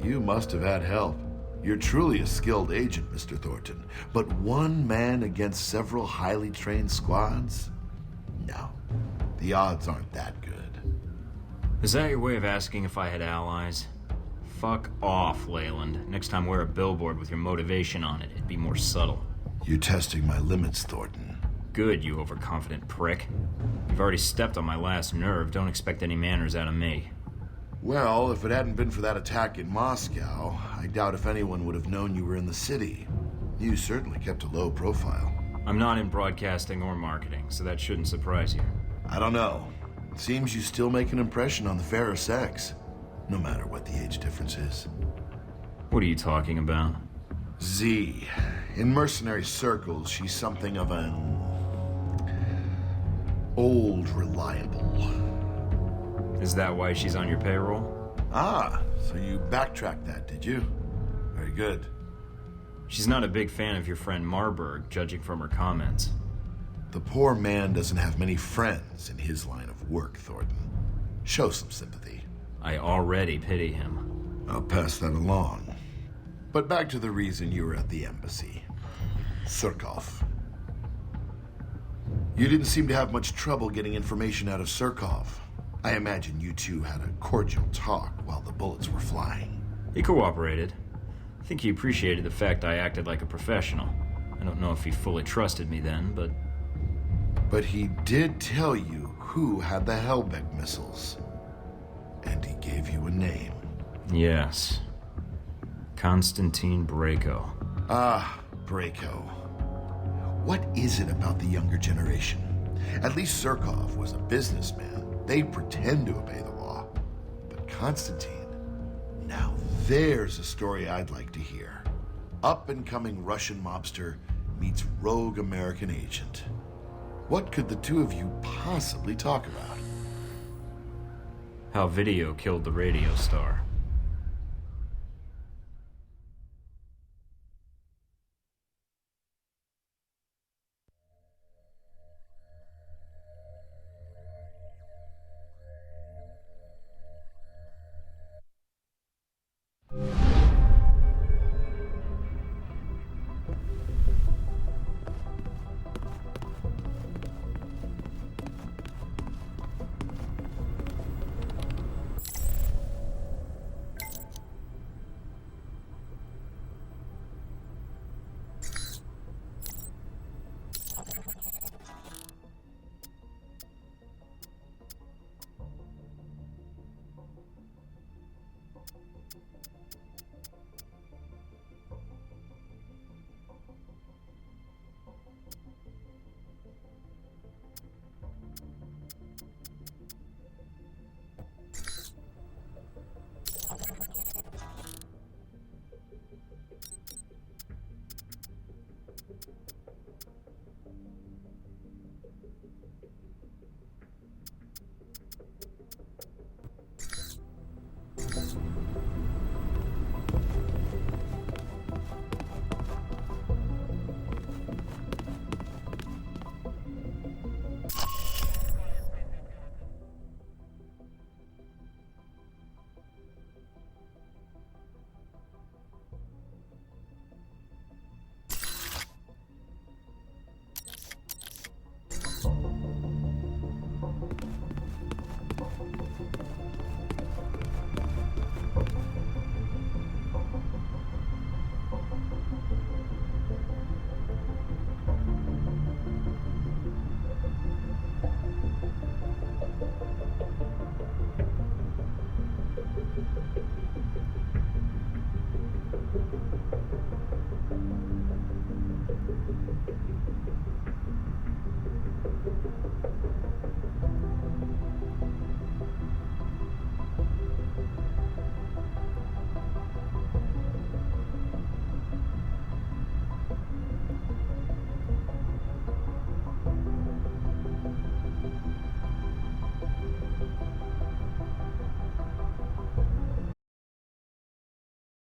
You must have had help. You're truly a skilled agent, Mr. Thornton. But one man against several highly trained squads? No. The odds aren't that good. Is that your way of asking if I had allies? Fuck off, Leyland. Next time wear a billboard with your motivation on it. It'd be more subtle. You're testing my limits, Thornton. Good, you overconfident prick. You've already stepped on my last nerve. Don't expect any manners out of me. Well, if it hadn't been for that attack in Moscow, I doubt if anyone would have known you were in the city. You certainly kept a low profile. I'm not in broadcasting or marketing, so that shouldn't surprise you. I don't know. It seems you still make an impression on the fairer sex, no matter what the age difference is. What are you talking about? Z. In mercenary circles, she's something of an... old reliable. Is that why she's on your payroll? Ah, so you backtracked that, did you? Very good. She's not a big fan of your friend Marburg, judging from her comments. The poor man doesn't have many friends in his line of work, Thornton. Show some sympathy. I already pity him. I'll pass that along. But back to the reason you were at the embassy. Surkov. You didn't seem to have much trouble getting information out of Surkov. I imagine you two had a cordial talk while the bullets were flying. He cooperated. I think he appreciated the fact I acted like a professional. I don't know if he fully trusted me then, but... But he did tell you who had the Halbeck missiles. And he gave you a name. Yes. Konstantin Braco. Ah, Braco. What is it about the younger generation? At least Surkov was a businessman. They pretend to obey the law. But Konstantin, now there's a story I'd like to hear. Up-and-coming Russian mobster meets rogue American agent. What could the two of you possibly talk about? How video killed the radio star.